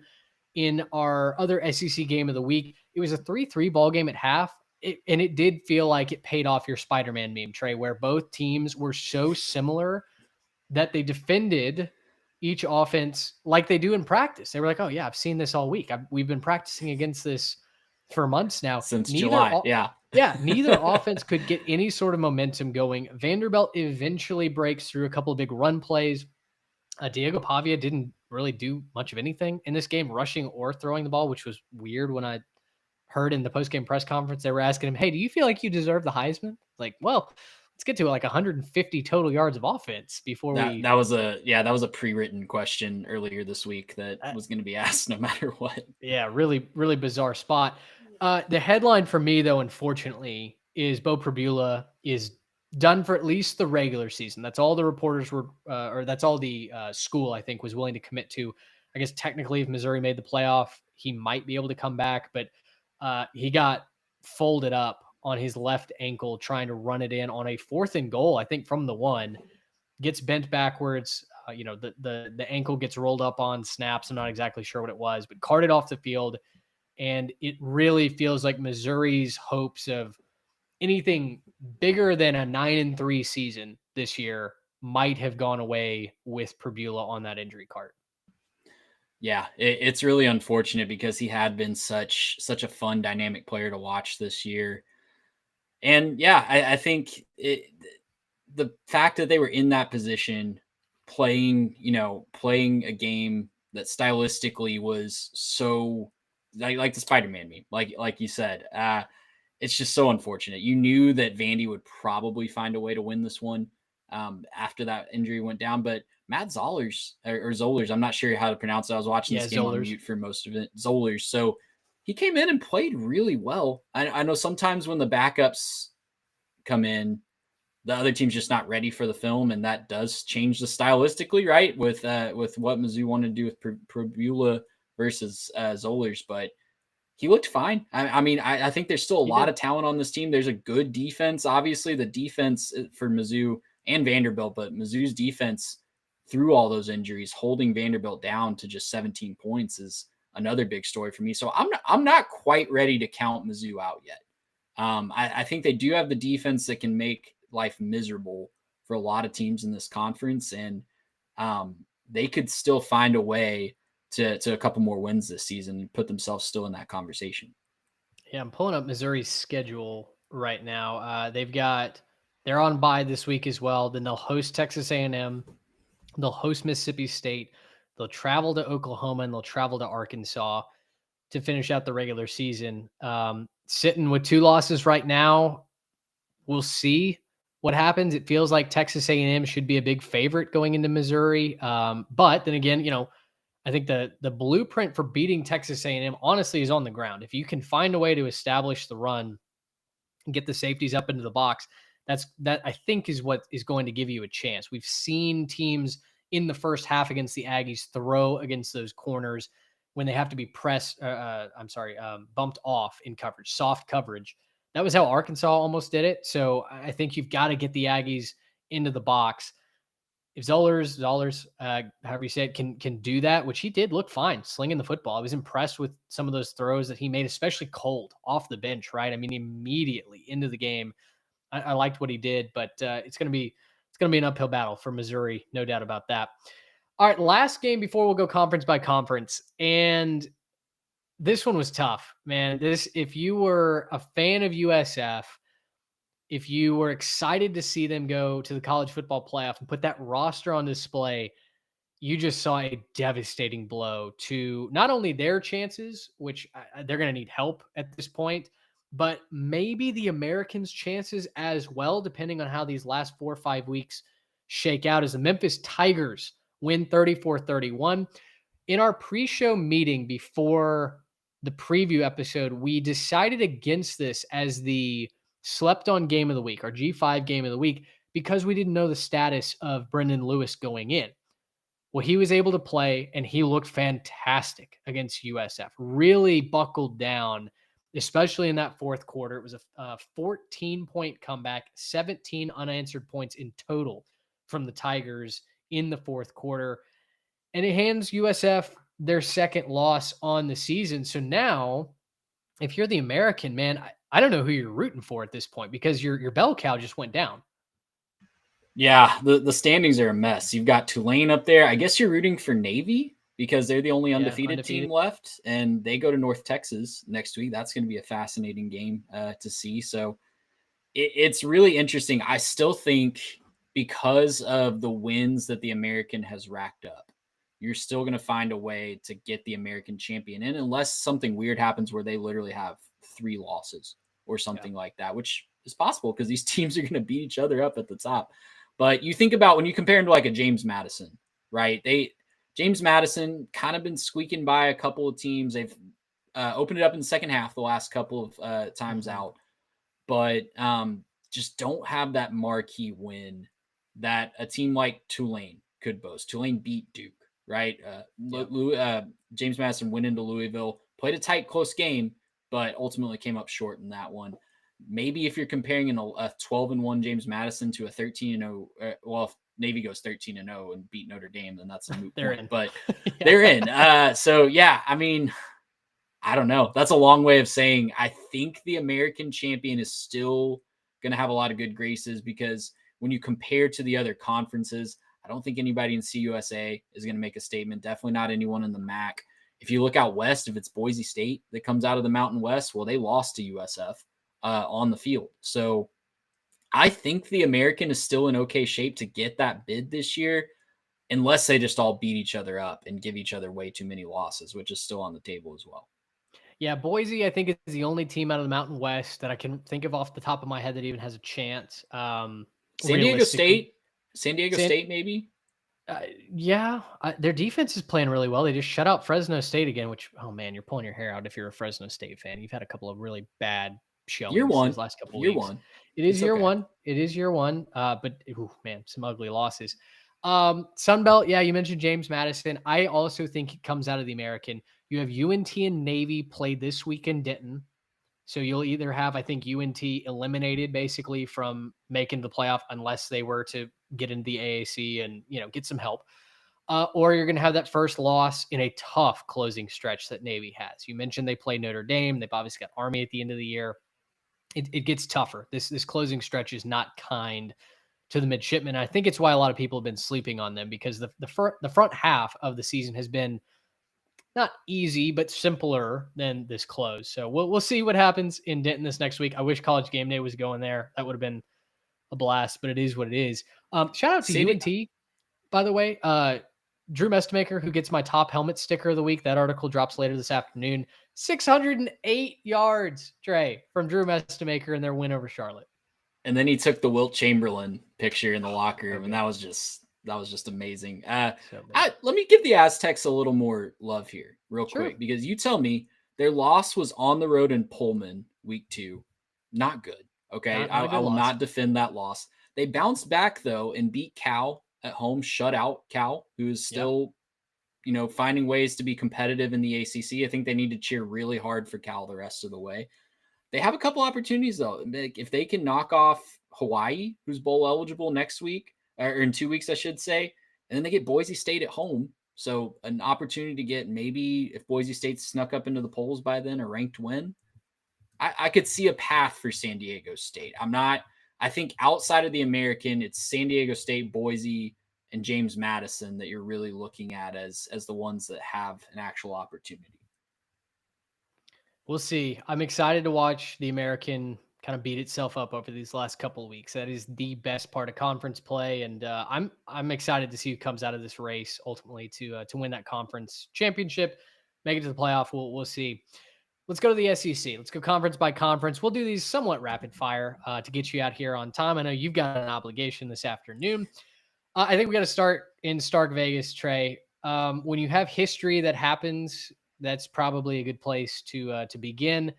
in our other SEC game of the week. It was a 3-3 ball game at half. And it did feel like it paid off your Spider-Man meme, Trey, where both teams were so similar that they defended each offense like they do in practice. They were like, oh, yeah, I've seen this all week. We've been practicing against this for months now. Since July, yeah. Yeah, neither offense could get any sort of momentum going. Vanderbilt eventually breaks through a couple of big run plays. Diego Pavia didn't really do much of anything in this game, rushing or throwing the ball, which was weird. When I heard in the post-game press conference, they were asking him, hey, do you feel like you deserve the Heisman? Like, well, let's get to like 150 total yards of offense before that was a pre-written question earlier this week that was going to be asked no matter what. Yeah, really, really bizarre spot. The headline for me, though, unfortunately, is Bo Pribula is done for at least the regular season. That's all the reporters were, or that's all the school, I think, was willing to commit to. I guess technically, if Missouri made the playoff, he might be able to come back, but he got folded up on his left ankle trying to run it in on a 4th and goal, I think, from the 1. Gets bent backwards. The ankle gets rolled up on snaps. I'm not exactly sure what it was, but carted off the field. And it really feels like Missouri's hopes of anything bigger than a 9-3 season this year might have gone away with Pribula on that injury cart. Yeah, it's really unfortunate because he had been such a fun, dynamic player to watch this year. And yeah, I think the fact that they were in that position, playing a game that stylistically was so like the Spider-Man meme, like you said, it's just so unfortunate. You knew that Vandy would probably find a way to win this one after that injury went down, but Matt Zollers or Zollers, I'm not sure how to pronounce it. I was watching this game on mute for most of it. Zollers. So he came in and played really well. I know sometimes when the backups come in, the other team's just not ready for the film, and that does change the stylistically, right? With what Mizzou wanted to do with Pribula versus Zollers, but he looked fine. I mean, I think there's still a lot of talent on this team. There's a good defense. Obviously, the defense for Mizzou and Vanderbilt, but Mizzou's defense through all those injuries, holding Vanderbilt down to just 17 points is another big story for me. So I'm not quite ready to count Mizzou out yet. I think they do have the defense that can make life miserable for a lot of teams in this conference, and they could still find a way to a couple more wins this season and put themselves still in that conversation. Yeah, I'm pulling up Missouri's schedule right now. They're on bye this week as well. Then they'll host Texas A&M. They'll host Mississippi State. They'll travel to Oklahoma, and they'll travel to Arkansas to finish out the regular season. Sitting with 2 losses right now. We'll see what happens. It feels like Texas A&M should be a big favorite going into Missouri. But then again, I think the blueprint for beating Texas A&M honestly is on the ground. If you can find a way to establish the run and get the safeties up into the box, that I think is what is going to give you a chance. We've seen teams in the first half against the Aggies throw against those corners when they have to be bumped off in coverage, soft coverage. That was how Arkansas almost did it. So I think you've got to get the Aggies into the box. If Zollers, however you say it, can do that, which he did look fine slinging the football. I was impressed with some of those throws that he made, especially cold off the bench, right? I mean, immediately into the game. I liked what he did, but it's going to be an uphill battle for Missouri, no doubt about that. All right, last game before we'll go conference by conference, and This one was tough, man. If you were a fan of USF, if you were excited to see them go to the college football playoff and put that roster on display, you just saw a devastating blow to not only their chances, which they're going to need help at this point, but maybe the Americans' chances as well, depending on how these last 4 or 5 weeks shake out, as the Memphis Tigers win 34-31. In our pre-show meeting before the preview episode, we decided against this as the slept on game of the week, our G5 game of the week, because we didn't know the status of Brendan Lewis going in. Well, he was able to play and he looked fantastic against USF. Really buckled down, especially in that fourth quarter. It was a 14-point comeback, 17 unanswered points in total from the Tigers in the fourth quarter. And it hands USF their second loss on the season. So now, if you're the American, man, I don't know who you're rooting for at this point, because your bell cow just went down. Yeah, the standings are a mess. You've got Tulane up there. I guess you're rooting for Navy because they're the only undefeated team left, and they go to North Texas next week. That's going to be a fascinating game to see. So it's really interesting. I still think because of the wins that the American has racked up, you're still going to find a way to get the American champion in, unless something weird happens where they literally have 3 losses or something like that, which is possible because these teams are going to beat each other up at the top. But you think about when you compare him to like a James Madison, right? James Madison kind of been squeaking by a couple of teams. They've opened it up in the second half the last couple of times out, but just don't have that marquee win that a team like Tulane could boast. Tulane beat Duke, right? James Madison went into Louisville, played a tight, close game, but ultimately came up short in that one. Maybe if you're comparing a 12-1 James Madison to a 13-0, well, if Navy goes 13-0 and beat Notre Dame, then that's a moot point. But they're in. So yeah, I mean, I don't know. That's a long way of saying I think the American champion is still going to have a lot of good graces, because when you compare to the other conferences, I don't think anybody in CUSA is going to make a statement. Definitely not anyone in the MAC. If you look out west, if it's Boise State that comes out of the Mountain West, well, they lost to USF on the field. So I think the American is still in okay shape to get that bid this year, unless they just all beat each other up and give each other way too many losses, which is still on the table as well. Yeah, Boise, I think, is the only team out of the Mountain West that I can think of off the top of my head that even has a chance. San Diego State, maybe. Their defense is playing really well. They just shut out Fresno State again, which, oh man, you're pulling your hair out if you're a Fresno State fan. You've had a couple of really bad showings these last couple of weeks. It is year one. It is year one. But man, some ugly losses. Sunbelt, yeah, you mentioned James Madison. I also think it comes out of the American. You have UNT and Navy play this week in Denton. So you'll either have, I think, UNT eliminated basically from making the playoff unless they were to get into the AAC and, get some help. Or you're going to have that first loss in a tough closing stretch that Navy has. You mentioned they play Notre Dame. They've obviously got Army at the end of the year. It gets tougher. This closing stretch is not kind to the midshipmen. I think it's why a lot of people have been sleeping on them, because the front half of the season has been not easy, but simpler than this close. So we'll see what happens in Denton this next week. I wish College Game Day was going there. That would have been a blast, but it is what it is. Shout out to UNT, by the way. Drew Mestemaker, who gets my top helmet sticker of the week. That article drops later this afternoon. 608 yards, Trey, from Drew Mestemaker in their win over Charlotte. And then he took the Wilt Chamberlain picture in the locker room, and that was just amazing. Let me give the Aztecs a little more love here real quick, because you tell me their loss was on the road in Pullman week 2. Not good. Okay. I will not defend that loss. They bounced back though and beat Cal at home, shut out Cal, who is still, finding ways to be competitive in the ACC. I think they need to cheer really hard for Cal the rest of the way. They have a couple opportunities though. If they can knock off Hawaii, who's bowl eligible next week, or in 2 weeks, I should say, and then they get Boise State at home. So an opportunity to get, maybe if Boise State snuck up into the polls by then, a ranked win. I could see a path for San Diego State. I think outside of the American, it's San Diego State, Boise, and James Madison that you're really looking at as the ones that have an actual opportunity. We'll see. I'm excited to watch the American kind of beat itself up over these last couple of weeks. That is the best part of conference play, and I'm excited to see who comes out of this race ultimately to win that conference championship, make it to the playoff. We'll see. Let's go to the SEC. Let's go conference by conference. We'll do these somewhat rapid fire to get you out here on time. I know you've got an obligation this afternoon. I think we got to start in Stark Vegas, Trey. When you have history that happens, that's probably a good place to begin.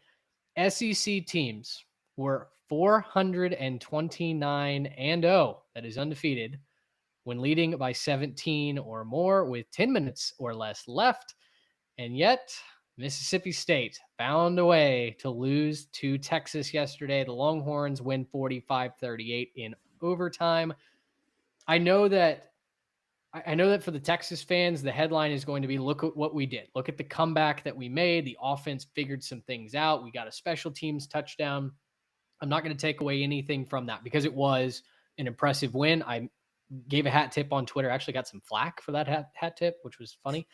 SEC teams were 429 and 0, that is undefeated, when leading by 17 or more with 10 minutes or less left. And yet, Mississippi State found a way to lose to Texas yesterday. The Longhorns win 45-38 in overtime. I know that for the Texas fans, the headline is going to be, look at what we did. Look at the comeback that we made. The offense figured some things out. We got a special teams touchdown. I'm not going to take away anything from that because it was an impressive win. I gave a hat tip on Twitter. I actually got some flack for that hat tip, which was funny.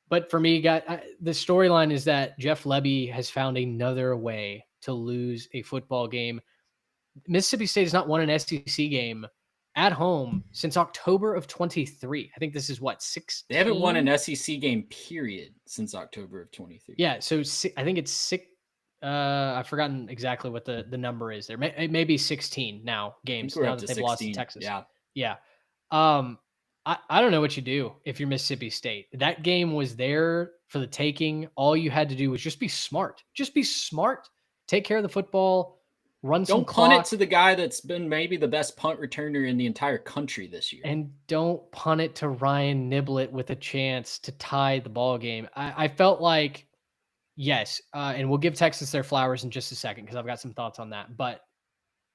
But for me, the storyline is that Jeff Lebby has found another way to lose a football game. Mississippi State has not won an SEC game at home since October of 23. I think this is what, 16? They haven't won an SEC game, period, since October of 23. Yeah, so I think it's 6. I've forgotten exactly what the number is there. It may be 16 now games now that they've lost to Texas. Yeah. I don't know what you do if you're Mississippi State. That game was there for the taking. All you had to do was just be smart. Just be smart. Take care of the football. Run some clock. Don't punt it to the guy that's been maybe the best punt returner in the entire country this year. And don't punt it to Ryan Niblett with a chance to tie the ball game. I felt like, yes, and we'll give Texas their flowers in just a second because I've got some thoughts on that. But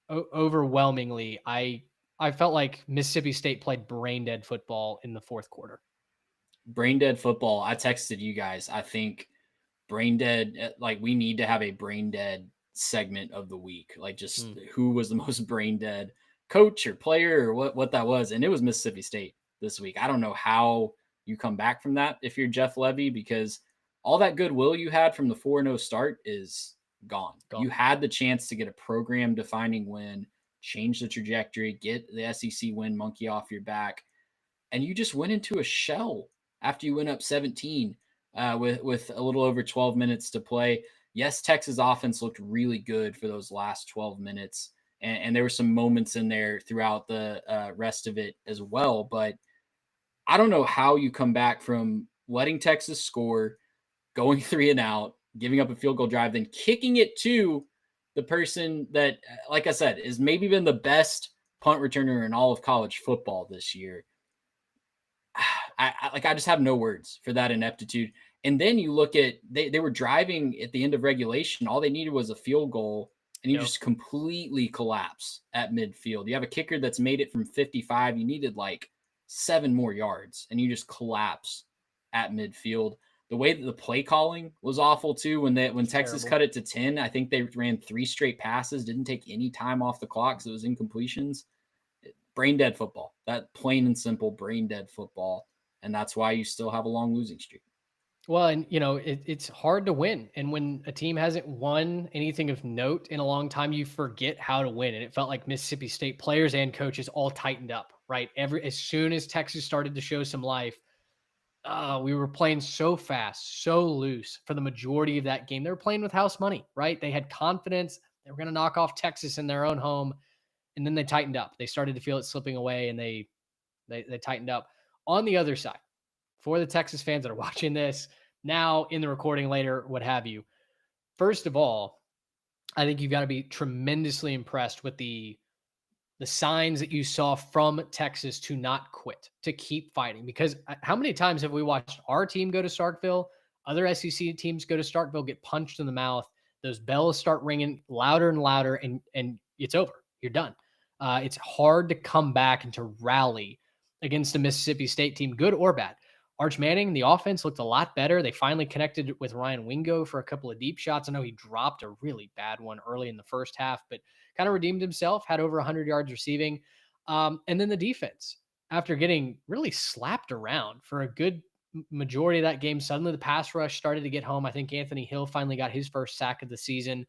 overwhelmingly, I felt like Mississippi State played brain dead football in the fourth quarter. Brain dead football. I texted you guys. I think brain dead, like we need to have a brain dead segment of the week, like just who was the most brain dead coach or player or what that was. And it was Mississippi State this week. I don't know how you come back from that if you're Jeff Lebby, because all that goodwill you had from the 4-0 start is gone. You had the chance to get a program defining win, change the trajectory, get the SEC win monkey off your back. And you just went into a shell after you went up 17 with a little over 12 minutes to play. Yes, Texas offense looked really good for those last 12 minutes. And there were some moments in there throughout the rest of it as well. But I don't know how you come back from letting Texas score, going 3 and out, giving up a field goal drive, then kicking it to the person that, like I said, has maybe been the best punt returner in all of college football this year. I just have no words for that ineptitude. And then you look at, they were driving at the end of regulation. All they needed was a field goal, and you just completely collapse at midfield. You have a kicker that's made it from 55. You needed like 7 more yards, and you just collapse at midfield. The way that the play calling was awful too. When Texas cut it to 10, I think they ran 3 straight passes, didn't take any time off the clock, so it was incompletions. Brain dead football. That plain and simple brain dead football, and that's why you still have a long losing streak. Well, and it's hard to win, and when a team hasn't won anything of note in a long time, you forget how to win. And it felt like Mississippi State players and coaches all tightened up. Right, as soon as Texas started to show some life. We were playing so fast, so loose for the majority of that game. They were playing with house money, right? They had confidence. They were going to knock off Texas in their own home. And then they tightened up. They started to feel it slipping away, and they tightened up. On the other side, for the Texas fans that are watching this now, in the recording later, what have you, first of all, I think you've got to be tremendously impressed with the signs that you saw from Texas to not quit, to keep fighting. Because how many times have we watched our team go to Starkville, other SEC teams go to Starkville, get punched in the mouth, those bells start ringing louder and louder, and it's over. You're done. It's hard to come back and to rally against a Mississippi State team, good or bad. Arch Manning, the offense looked a lot better. They finally connected with Ryan Wingo for a couple of deep shots. I know he dropped a really bad one early in the first half, but kind of redeemed himself, had over 100 yards receiving. And then the defense, after getting really slapped around for a good majority of that game. Suddenly the pass rush started to get home. I think Anthony Hill finally got his first sack of the season.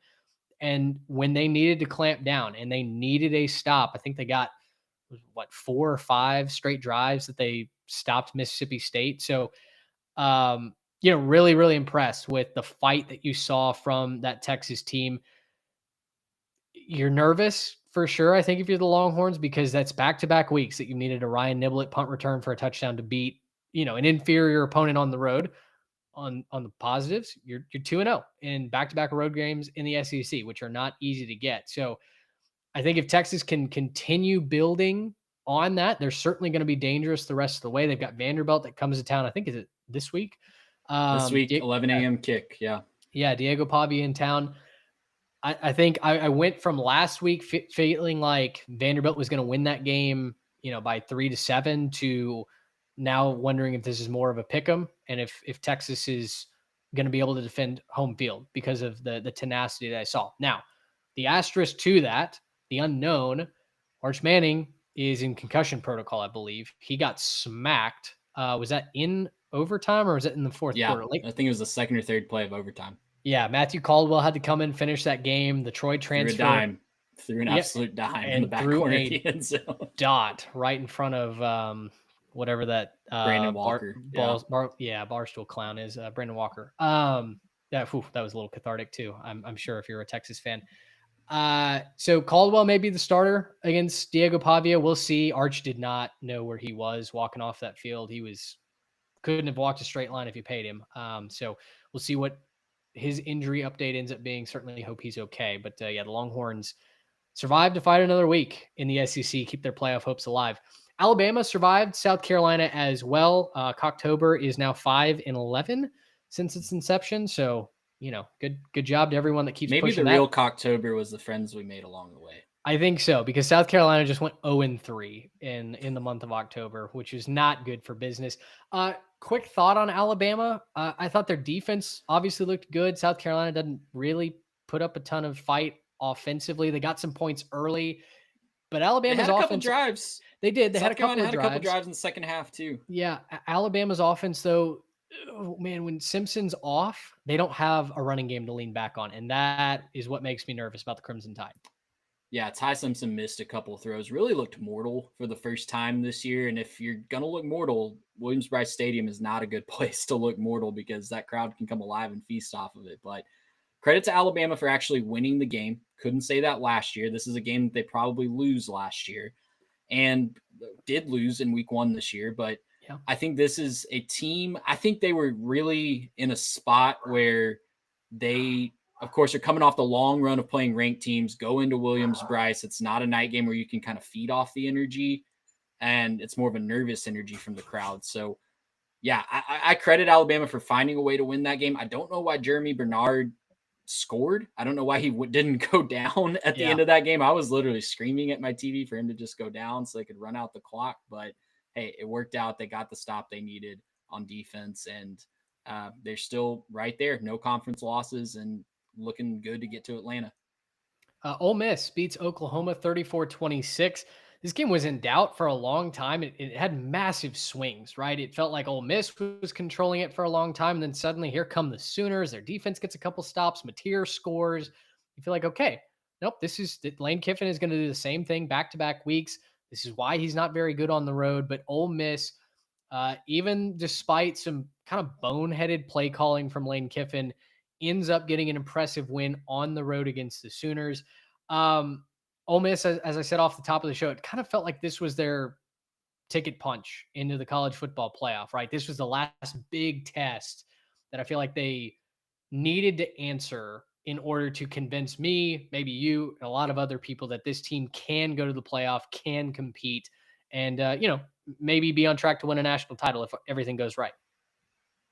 And when they needed to clamp down and they needed a stop, I think they got 4 or 5 straight drives that they stopped Mississippi State. So, really, really impressed with the fight that you saw from that Texas team. You're nervous for sure, I think, if you're the Longhorns, because that's back-to-back weeks that you needed a Ryan Niblett punt return for a touchdown to beat, an inferior opponent on the road. On the positives, you're 2-0 in back-to-back road games in the SEC, which are not easy to get. So I think if Texas can continue building on that, they're certainly going to be dangerous the rest of the way. They've got Vanderbilt that comes to town. I think, is it this week? This week, 11 a.m. kick. Yeah. Yeah. Diego Pavia in town. I think I went from last week feeling like Vanderbilt was going to win that game, by 3-7 to now wondering if this is more of a pick 'em and if Texas is going to be able to defend home field because of the tenacity that I saw. Now, the asterisk to that, the unknown, Arch Manning is in concussion protocol, I believe. He got smacked. Was that in overtime or was it in the fourth quarter? I think it was the second or third play of overtime. Yeah, Matthew Caldwell had to come in, finish that game. The Troy transfer threw an absolute dime in the back corner of the end zone. Dot right in front of whatever that Brandon Walker, Barstool clown is, Brandon Walker. That was a little cathartic too. I'm sure if you're a Texas fan. So Caldwell may be the starter against Diego Pavia. We'll see. Arch did not know where he was walking off that field. He couldn't have walked a straight line if you paid him. So we'll see what his injury update ends up being. Certainly hope he's okay. But the Longhorns survived to fight another week in the SEC, keep their playoff hopes alive. Alabama survived South Carolina as well. Cocktober is now 5-11 since its inception. So, good job to everyone that keeps pushing that. Maybe the real Cocktober was the friends we made along the way. I think so, because South Carolina just went 0-3 in the month of October, which is not good for business. Quick thought on Alabama. I thought their defense obviously looked good. South Carolina doesn't really put up a ton of fight offensively. They got some points early, but Alabama's offense, a couple offense drives. They did. They South had a couple Carolina of had a couple drives in the second half too. Yeah, Alabama's offense though, when Simpson's off, they don't have a running game to lean back on, and that is what makes me nervous about the Crimson Tide. Yeah, Ty Simpson missed a couple of throws. Really looked mortal for the first time this year. And if you're going to look mortal, Williams-Brice Stadium is not a good place to look mortal because that crowd can come alive and feast off of it. But credit to Alabama for actually winning the game. Couldn't say that last year. This is a game that they probably lose last year and did lose in week 1 this year. But yeah, I think this is a team. I think they were really in a spot where they – of course, they're coming off the long run of playing ranked teams, go into Williams-Brice. It's not a night game where you can kind of feed off the energy, and it's more of a nervous energy from the crowd. So, yeah, I credit Alabama for finding a way to win that game. I don't know why Jeremy Bernard scored. I don't know why he didn't go down at the end of that game. I was literally screaming at my TV for him to just go down so they could run out the clock. But, hey, it worked out. They got the stop they needed on defense, and they're still right there. No conference losses, and looking good to get to Atlanta. Ole Miss beats Oklahoma 34-26. This game was in doubt for a long time. It had massive swings, right? It felt like Ole Miss was controlling it for a long time. And then suddenly here come the Sooners. Their defense gets a couple stops. Mateer scores. You feel like, okay, nope, Lane Kiffin is going to do the same thing back-to-back weeks. This is why he's not very good on the road. But Ole Miss, even despite some kind of boneheaded play calling from Lane Kiffin, ends up getting an impressive win on the road against the Sooners. Ole Miss, as I said off the top of the show, it kind of felt like this was their ticket punch into the college football playoff, right? This was the last big test that I feel like they needed to answer in order to convince me, maybe you, and a lot of other people that this team can go to the playoff, can compete, and, maybe be on track to win a national title if everything goes right.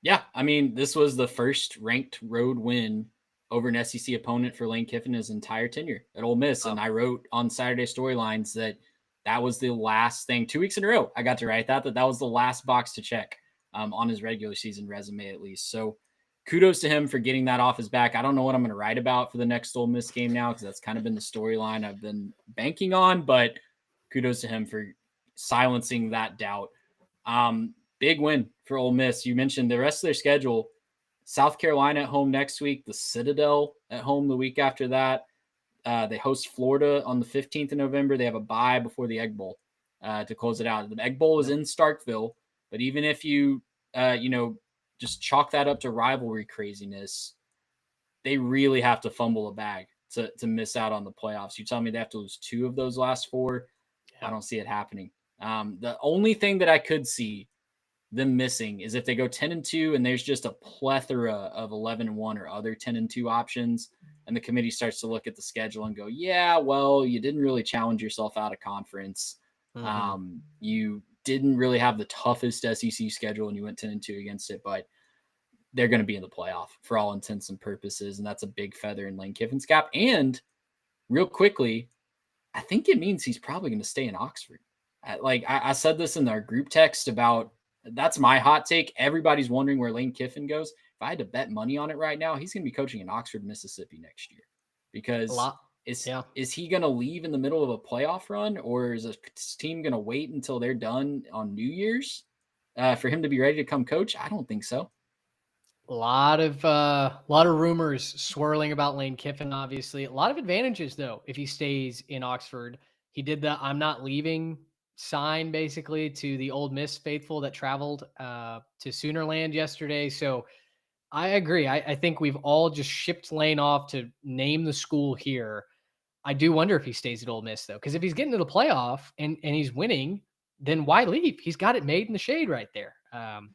Yeah, I mean, this was the first ranked road win over an SEC opponent for Lane Kiffin his entire tenure at Ole Miss. And I wrote on Saturday Storylines that was the last thing. 2 weeks in a row, I got to write that was the last box to check on his regular season resume at least. So kudos to him for getting that off his back. I don't know what I'm going to write about for the next Ole Miss game now because that's kind of been the storyline I've been banking on. But kudos to him for silencing that doubt. Big win for Ole Miss. You mentioned the rest of their schedule. South Carolina at home next week, the Citadel at home the week after that. They host Florida on the 15th of November. They have a bye before the Egg Bowl to close it out. The Egg Bowl is in Starkville, but even if you, just chalk that up to rivalry craziness, they really have to fumble a bag to miss out on the playoffs. You tell me they have to lose 2 of those last 4. I don't see it happening. The only thing that I could see them missing is if they go 10-2 and there's just a plethora of 11-1 or other 10-2 options, and the committee starts to look at the schedule and go, yeah, well, you didn't really challenge yourself out of conference. You didn't really have the toughest SEC schedule and you went 10-2 against it, but they're going to be in the playoff for all intents and purposes. And that's a big feather in Lane Kiffin's cap. And real quickly, I think it means he's probably going to stay in Oxford. I said this in our group text about, that's my hot take. Everybody's wondering where Lane Kiffin goes. If I had to bet money on it right now, he's going to be coaching in Oxford, Mississippi next year. Because is he going to leave in the middle of a playoff run, or is a team going to wait until they're done on New Year's for him to be ready to come coach? I don't think so. A lot of rumors swirling about Lane Kiffin. Obviously, a lot of advantages though if he stays in Oxford. He did the "I'm not leaving" sign basically to the Ole Miss faithful that traveled to Soonerland yesterday. So I agree. I think we've all just shipped Lane off to name the school here. I do wonder if he stays at Ole Miss though, because if he's getting to the playoff and he's winning, then why leave? He's got it made in the shade right there.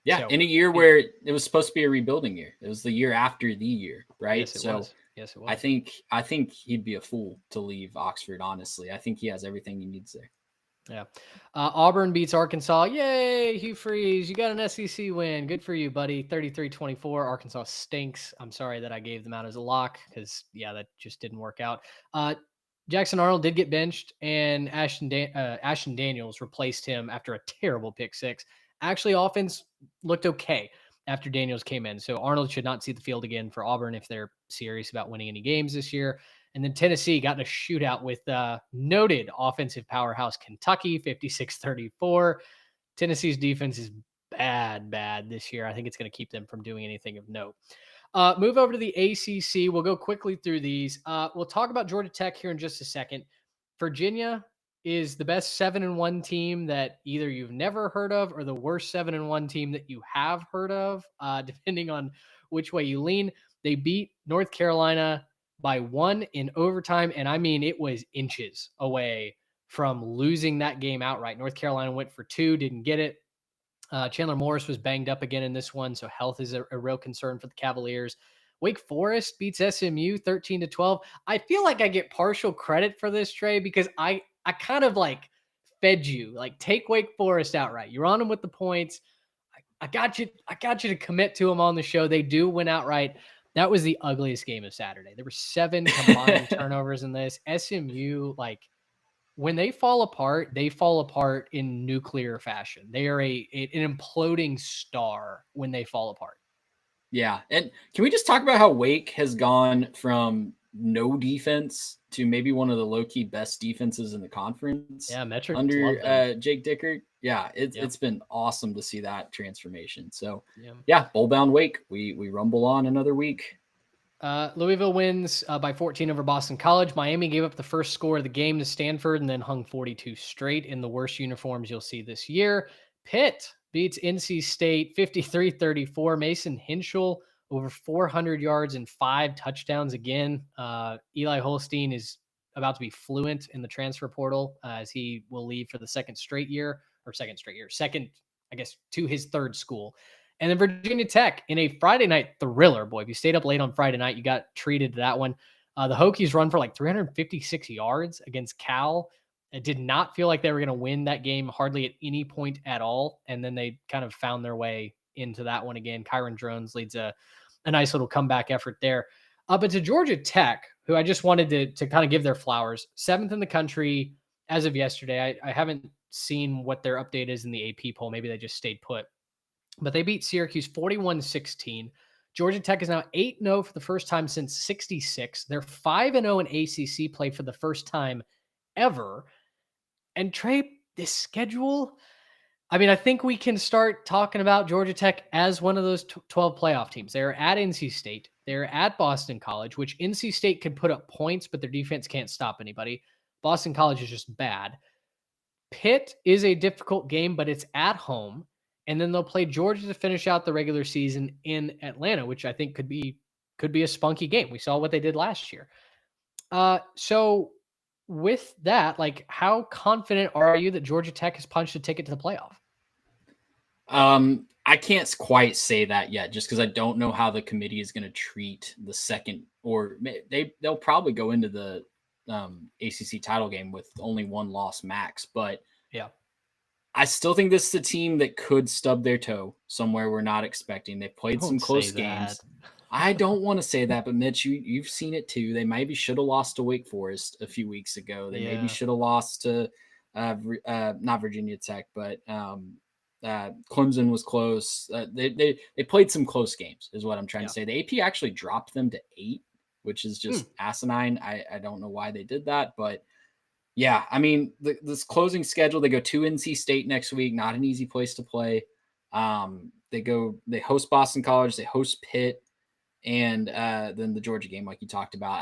In a year where it was supposed to be a rebuilding year. It was the year after the year, right? Yes, it was. Yes, it was. I think he'd be a fool to leave Oxford, honestly. I think he has everything he needs there. Yeah. Auburn beats Arkansas. Yay, Hugh Freeze. You got an SEC win. Good for you, buddy. 33-24. Arkansas stinks. I'm sorry that I gave them out as a lock because, that just didn't work out. Jackson Arnold did get benched, and Ashton Daniels replaced him after a terrible pick 6. Actually, offense looked okay after Daniels came in. So Arnold should not see the field again for Auburn if they're serious about winning any games this year. And then Tennessee got in a shootout with noted offensive powerhouse Kentucky, 56-34. Tennessee's defense is bad this year. I think it's going to keep them from doing anything of note. Move over to the ACC. We'll go quickly through these. We'll talk about Georgia Tech here in just a second. Virginia is the best 7-1 team that either you've never heard of or the worst 7-1 team that you have heard of, depending on which way you lean. They beat North Carolina by 1 in overtime, and I mean it was inches away from losing that game outright. North Carolina went for 2, didn't get it. Chandler Morris was banged up again in this one, so health is a real concern for the Cavaliers. Wake Forest beats SMU 13-12. I feel like I get partial credit for this, Trey, because I kind of fed you, take Wake Forest outright. You're on them with the points. I got you to commit to them on the show. They do win outright. That was the ugliest game of Saturday. There were 7 combined turnovers in this. SMU, when they fall apart in nuclear fashion. They are an imploding star when they fall apart. Yeah. And can we just talk about how Wake has gone from no defense to maybe one of the low-key best defenses in the conference? Yeah, metrics under Jake Dickert. Yeah, it's been awesome to see that transformation. So, bowl-bound Wake. We rumble on another week. Louisville wins by 14 over Boston College. Miami gave up the first score of the game to Stanford and then hung 42 straight in the worst uniforms you'll see this year. Pitt beats NC State 53-34. Mason Henschel over 400 yards and 5 touchdowns again. Eli Holstein is about to be fluent in the transfer portal as he will leave for the second, I guess, to his third school. And then Virginia Tech in a Friday night thriller. Boy, if you stayed up late on Friday night, you got treated to that one. The Hokies run for 356 yards against Cal. It did not feel like they were going to win that game hardly at any point at all. And then they kind of found their way into that one again. Kyron Drones leads a nice little comeback effort there. But to Georgia Tech, who I just wanted to kind of give their flowers, 7th in the country as of yesterday. I haven't seen what their update is in the AP poll. Maybe they just stayed put. But they beat Syracuse 41-16. Georgia Tech is now 8-0 for the first time since 66. They're 5-0 in ACC play for the first time ever. And Trey, this schedule, I mean, I think we can start talking about Georgia Tech as one of those 12 playoff teams. They're at NC State. They're at Boston College, which NC State could put up points, but their defense can't stop anybody. Boston College is just bad. Pitt is a difficult game, but it's at home. And then they'll play Georgia to finish out the regular season in Atlanta, which I think could be a spunky game. We saw what they did last year. So with that, like, how confident are you that Georgia Tech has punched a ticket to the playoff? I can't quite say that yet, just because I don't know how the committee is going to treat the second, or they'll probably go into the ACC title game with only one loss max. But Yeah, I still think this is a team that could stub their toe somewhere we're not expecting. They've played some don't close say games. that. I don't want to say that, but Mitch, you've seen it too. They maybe should have lost to Wake Forest a few weeks ago. They maybe Yeah. should have lost to not Virginia Tech, but Clemson was close. They played some close games, is what I'm trying to say. The AP actually dropped them to 8, which is just asinine. I don't know why they did that, but yeah, I mean, this closing schedule, they go to NC State next week, not an easy place to play. They host Boston College, they host Pitt, and then the Georgia game, like you talked about.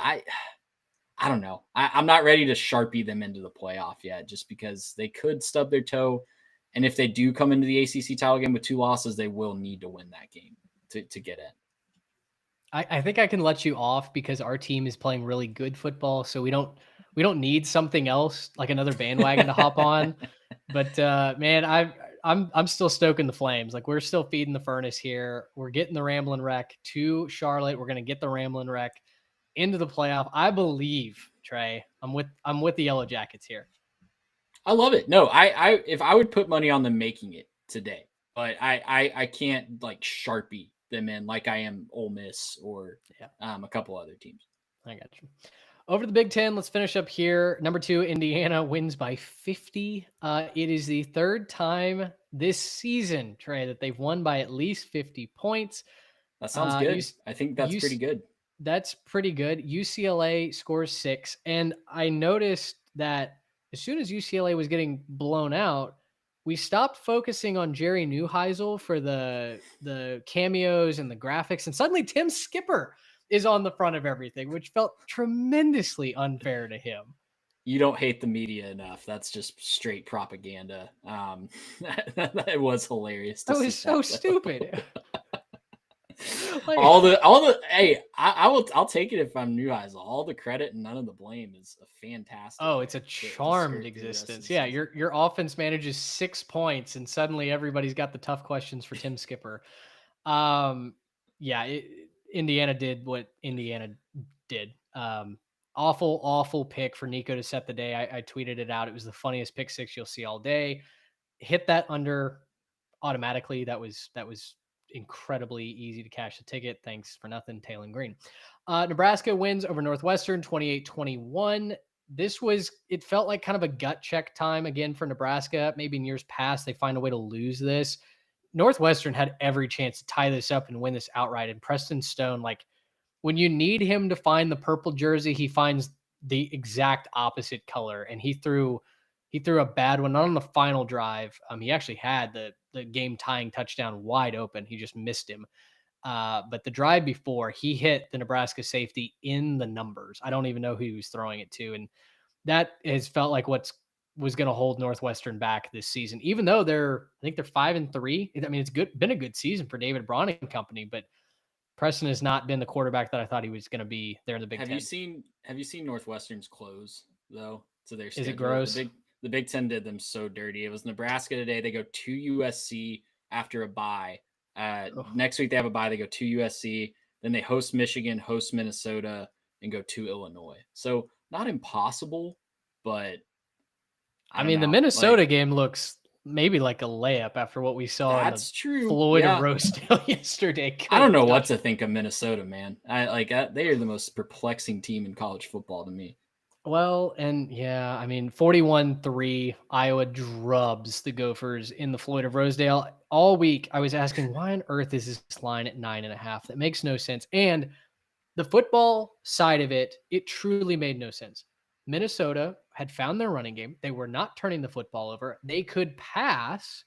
I don't know. I'm not ready to Sharpie them into the playoff yet, just because they could stub their toe. And if they do come into the ACC title game with 2 losses, they will need to win that game to get in. I think I can let you off because our team is playing really good football, so we don't need something else like another bandwagon to hop on. But man, I'm still stoking the flames. Like, we're still feeding the furnace here. We're getting the Ramblin' Wreck to Charlotte. We're gonna get the Ramblin' Wreck into the playoff. I believe, Trey. I'm with the Yellow Jackets here. I love it. No, I if I would put money on them making it today, but I can't like Sharpie them in like I am Ole Miss or a couple other teams. I got you. Over the Big Ten, let's finish up here. Number 2, Indiana wins by 50. It is the third time this season, Trey, that they've won by at least 50 points. That sounds good. I think that's pretty good. That's pretty good. UCLA scores 6. And I noticed that as soon as UCLA was getting blown out, we stopped focusing on Jerry Neuheisel for the cameos and the graphics. And suddenly Tim Skipper is on the front of everything, which felt tremendously unfair to him. You don't hate the media enough. That's just straight propaganda. That was hilarious. That was so stupid. Like, all the hey, I'll take it if I'm Neuheisel. All the credit and none of the blame is a fantastic. Oh, it's a charmed existence. Yeah, your offense manages 6 points, and suddenly everybody's got the tough questions for Tim Skipper. Indiana did what Indiana did. Awful pick for Nico to set the day. I tweeted it out. It was the funniest pick 6 you'll see all day. Hit that under automatically. That was incredibly easy to cash the ticket. Thanks for nothing, Taylor Green. Nebraska wins over Northwestern 28-21. It felt like kind of a gut check time again for Nebraska. Maybe in years past, they find a way to lose this. Northwestern had every chance to tie this up and win this outright. And Preston Stone, like, when you need him to find the purple jersey, he finds the exact opposite color. And he threw a bad one, not on the final drive. He actually had the game tying touchdown wide open. He just missed him. But the drive before, he hit the Nebraska safety in the numbers. I don't even know who he was throwing it to. And that has felt like was going to hold Northwestern back this season, even though I think they're 5-3. I mean, it's been a good season for David Braun and company, but Preston has not been the quarterback that I thought he was going to be there in the Big Ten. Have you seen Northwestern's close though to their schedule? Is it gross? The Big Ten did them so dirty. It was Nebraska today. They go to USC after a bye. Next week they have a bye. They go to USC. Then they host Michigan, host Minnesota, and go to Illinois. So not impossible, but I mean, the Minnesota game looks maybe like a layup after what we saw in the Floyd of Rosedale yesterday. I don't know what to think of Minnesota, man. They are the most perplexing team in college football to me. Well, and yeah, I mean, 41-3, Iowa drubs the Gophers in the Floyd of Rosedale. All week, I was asking, why on earth is this line at 9.5? That makes no sense. And the football side of it truly made no sense. Minnesota had found their running game. They were not turning the football over. They could pass,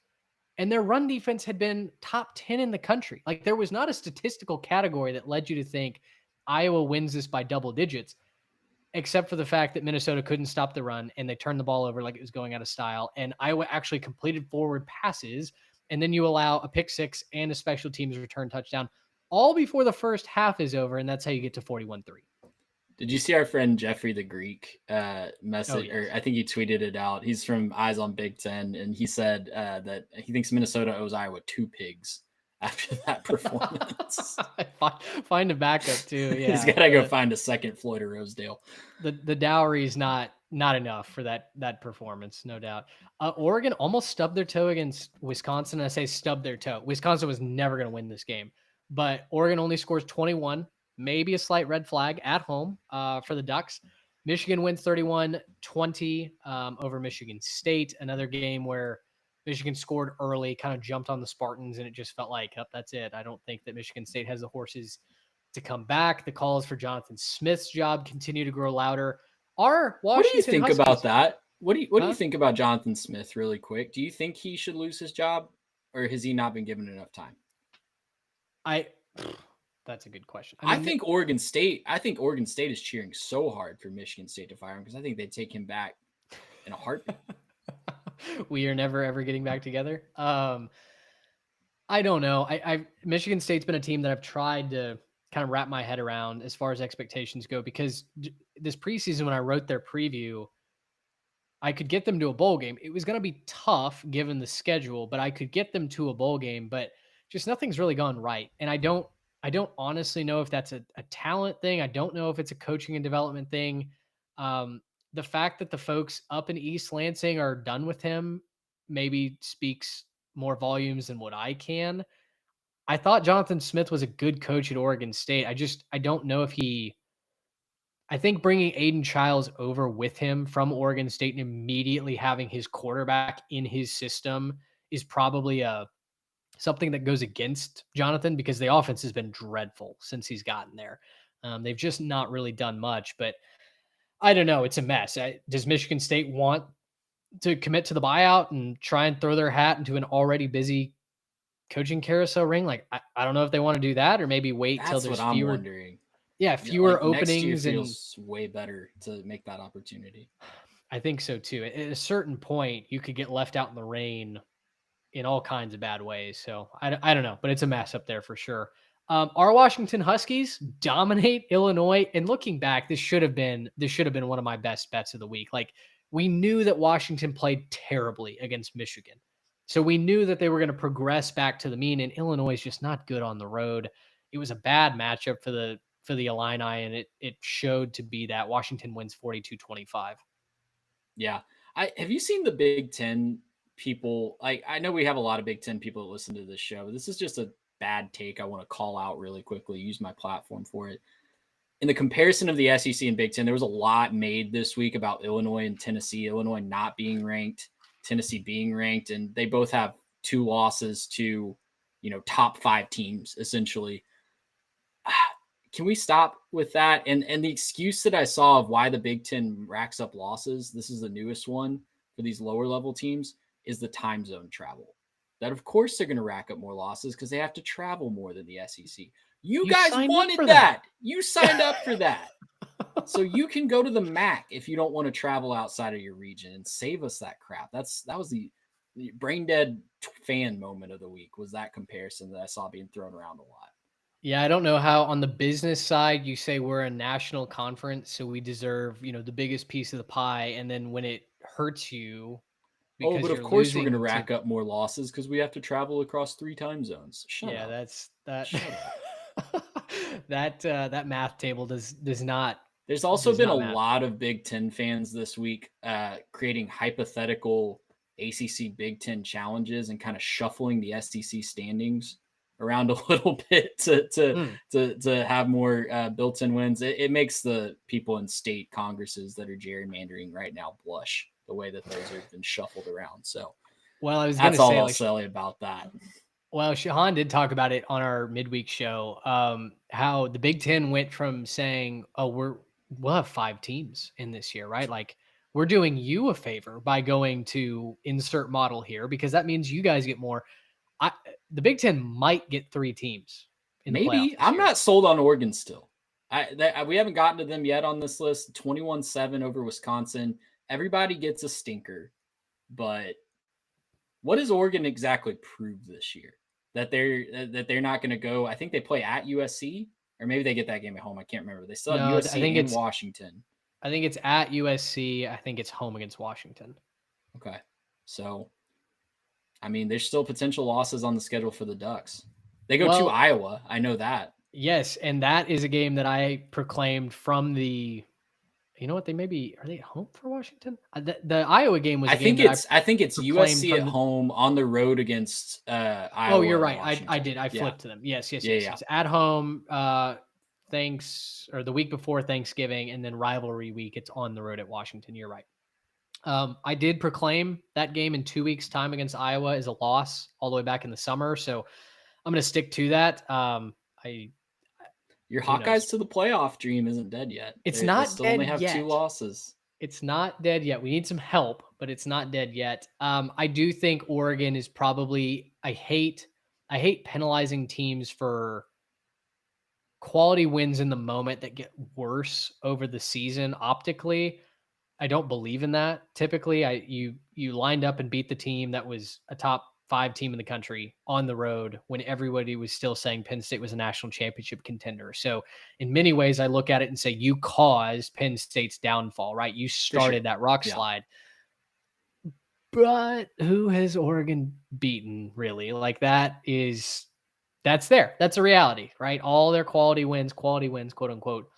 and their run defense had been top 10 in the country. Like there was not a statistical category that led you to think Iowa wins this by double digits, except for the fact that Minnesota couldn't stop the run and they turned the ball over like it was going out of style. And Iowa actually completed forward passes. And then you allow a pick six and a special teams return touchdown all before the first half is over. And that's how you get to 41-3. Did you see our friend Jeffrey the Greek message? Oh, yes. Or I think he tweeted it out. He's from Eyes on Big Ten, and he said that he thinks Minnesota owes Iowa 2 pigs after that performance. Find a backup too. Yeah, he's got to go find a second Floyd or Rosedale. The dowry is not enough for that performance, no doubt. Oregon almost stubbed their toe against Wisconsin. I say stubbed their toe. Wisconsin was never going to win this game, but Oregon only scores 21. Maybe a slight red flag at home for the Ducks. Michigan wins 31-20 over Michigan State. Another game where Michigan scored early, kind of jumped on the Spartans, and it just felt like, oh, that's it. I don't think that Michigan State has the horses to come back. The calls for Jonathan Smith's job continue to grow louder. What do you think about that? What do you think about Jonathan Smith, really quick? Do you think he should lose his job, or has he not been given enough time? That's a good question. I think Oregon State is cheering so hard for Michigan State to fire him because I think they'd take him back in a heartbeat. We are never ever getting back together. I don't know. Michigan State's been a team that I've tried to kind of wrap my head around as far as expectations go, because this preseason, when I wrote their preview, I could get them to a bowl game. It was going to be tough given the schedule, but I could get them to a bowl game, but just nothing's really gone right. And I don't honestly know if that's a talent thing. I don't know if it's a coaching and development thing. The fact that the folks up in East Lansing are done with him maybe speaks more volumes than what I can. I thought Jonathan Smith was a good coach at Oregon State. I don't know if I think bringing Aiden Childs over with him from Oregon State and immediately having his quarterback in his system is probably something that goes against Jonathan, because the offense has been dreadful since he's gotten there. They've just not really done much, but I don't know. It's a mess. Does Michigan State want to commit to the buyout and try and throw their hat into an already busy coaching carousel ring? Like, I don't know if they want to do that, or maybe wait till there's fewer. I'm wondering. Yeah, fewer openings. Next year feels way better to make that opportunity. I think so too. At a certain point, you could get left out in the rain in all kinds of bad ways. So I don't know, but it's a mess up there for sure. Our Washington Huskies dominate Illinois, and looking back, this should have been one of my best bets of the week. Like, we knew that Washington played terribly against Michigan, so we knew that they were going to progress back to the mean. And Illinois is just not good on the road. It was a bad matchup for the Illini, and it showed to be that. Washington wins 42-25. Yeah, have you seen the Big Ten people? Like, I know we have a lot of Big Ten people that listen to this show, but this is just a bad take I want to call out really quickly, use my platform for it. In the comparison of the SEC and Big Ten, there was a lot made this week about Illinois and Tennessee. Illinois not being ranked, Tennessee being ranked, and they both have 2 losses to, top 5 teams, essentially. Can we stop with that? And the excuse that I saw of why the Big Ten racks up losses, this is the newest one for these lower level teams, is the time zone travel. That, of course, they're going to rack up more losses because they have to travel more than the SEC. You guys wanted that. You signed up for that. So you can go to the MAC if you don't want to travel outside of your region and save us that crap. That was the brain dead fan moment of the week, was that comparison that I saw being thrown around a lot. Yeah, I don't know how on the business side you say we're a national conference, so we deserve, the biggest piece of the pie. And then when it hurts you, but of course we're going to rack up more losses because we have to travel across 3 time zones. Shut up. That's that. That math table does not. There's also been a lot of Big Ten fans this week creating hypothetical ACC Big Ten challenges and kind of shuffling the SEC standings around a little bit to have more built-in wins. It makes the people in state congresses that are gerrymandering right now blush, the way that those have been shuffled around. So, well, that's all I'll say about that. Well, Shahan did talk about it on our midweek show, how the Big Ten went from saying, "Oh, we'll have 5 teams in this year," right? Like, we're doing you a favor by going to insert model here because that means you guys get more. The Big Ten might get 3 teams in the playoff Maybe. this I'm year. not sold on Oregon still. We haven't gotten to them yet on this list. 21-7 over Wisconsin. Everybody gets a stinker, but what does Oregon exactly prove this year? That they're not going to go. I think they play at USC, or maybe they get that game at home. I can't remember. They still have No, USC and Washington. I think it's at USC. I think it's home against Washington. Okay, so I mean, there's still potential losses on the schedule for the Ducks. They go to Iowa. I know that. Yes, and that is a game that I proclaimed from the. You know what? Are they at home for Washington? The Iowa game was. I think it's USC at home on the road against Iowa. Oh, you're right. I did. I flipped to them. Yes. At home. The week before Thanksgiving, and then rivalry week. It's on the road at Washington. You're right. I did proclaim that game in 2 weeks' time against Iowa as a loss all the way back in the summer. So I'm going to stick to that. Your Hawkeyes to the playoff dream isn't dead yet. It's not still dead only have yet. 2 losses. It's not dead yet. We need some help, but it's not dead yet. I do think Oregon is probably. I hate penalizing teams for quality wins in the moment that get worse over the season optically. I don't believe in that. Typically, you lined up and beat the team that was a top 5 team in the country on the road when everybody was still saying Penn State was a national championship contender. So in many ways, I look at it and say, you caused Penn State's downfall, right? You started that rock slide. But who has Oregon beaten really? Like that's there. That's a reality, right? All their quality wins, quote unquote.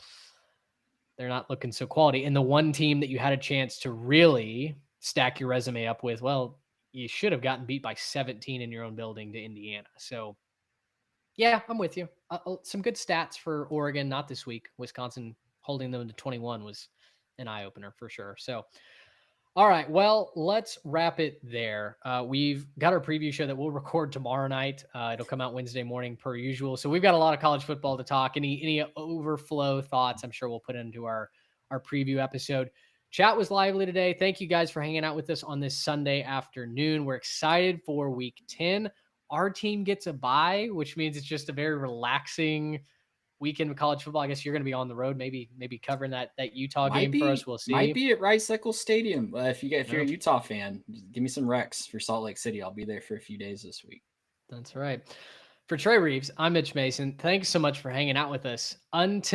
They're not looking so quality. And the one team that you had a chance to really stack your resume up with, well, you should have gotten beat by 17 in your own building to Indiana. So, yeah, I'm with you. Some good stats for Oregon, not this week. Wisconsin holding them to 21 was an eye-opener for sure. So, all right, well, let's wrap it there. We've got our preview show that we'll record tomorrow night. It'll come out Wednesday morning per usual. So we've got a lot of college football to talk. Any overflow thoughts, I'm sure we'll put into our preview episode. Chat was lively today. Thank you guys for hanging out with us on this Sunday afternoon. We're excited for week 10. Our team gets a bye, which means it's just a very relaxing weekend of college football. I guess you're going to be on the road, maybe covering that Utah game for us. We'll see. Might be at Rice-Eccles Stadium. If you're a Utah fan, give me some recs for Salt Lake City. I'll be there for a few days this week. That's right. For Trey Reeves, I'm Mitch Mason. Thanks so much for hanging out with us. Until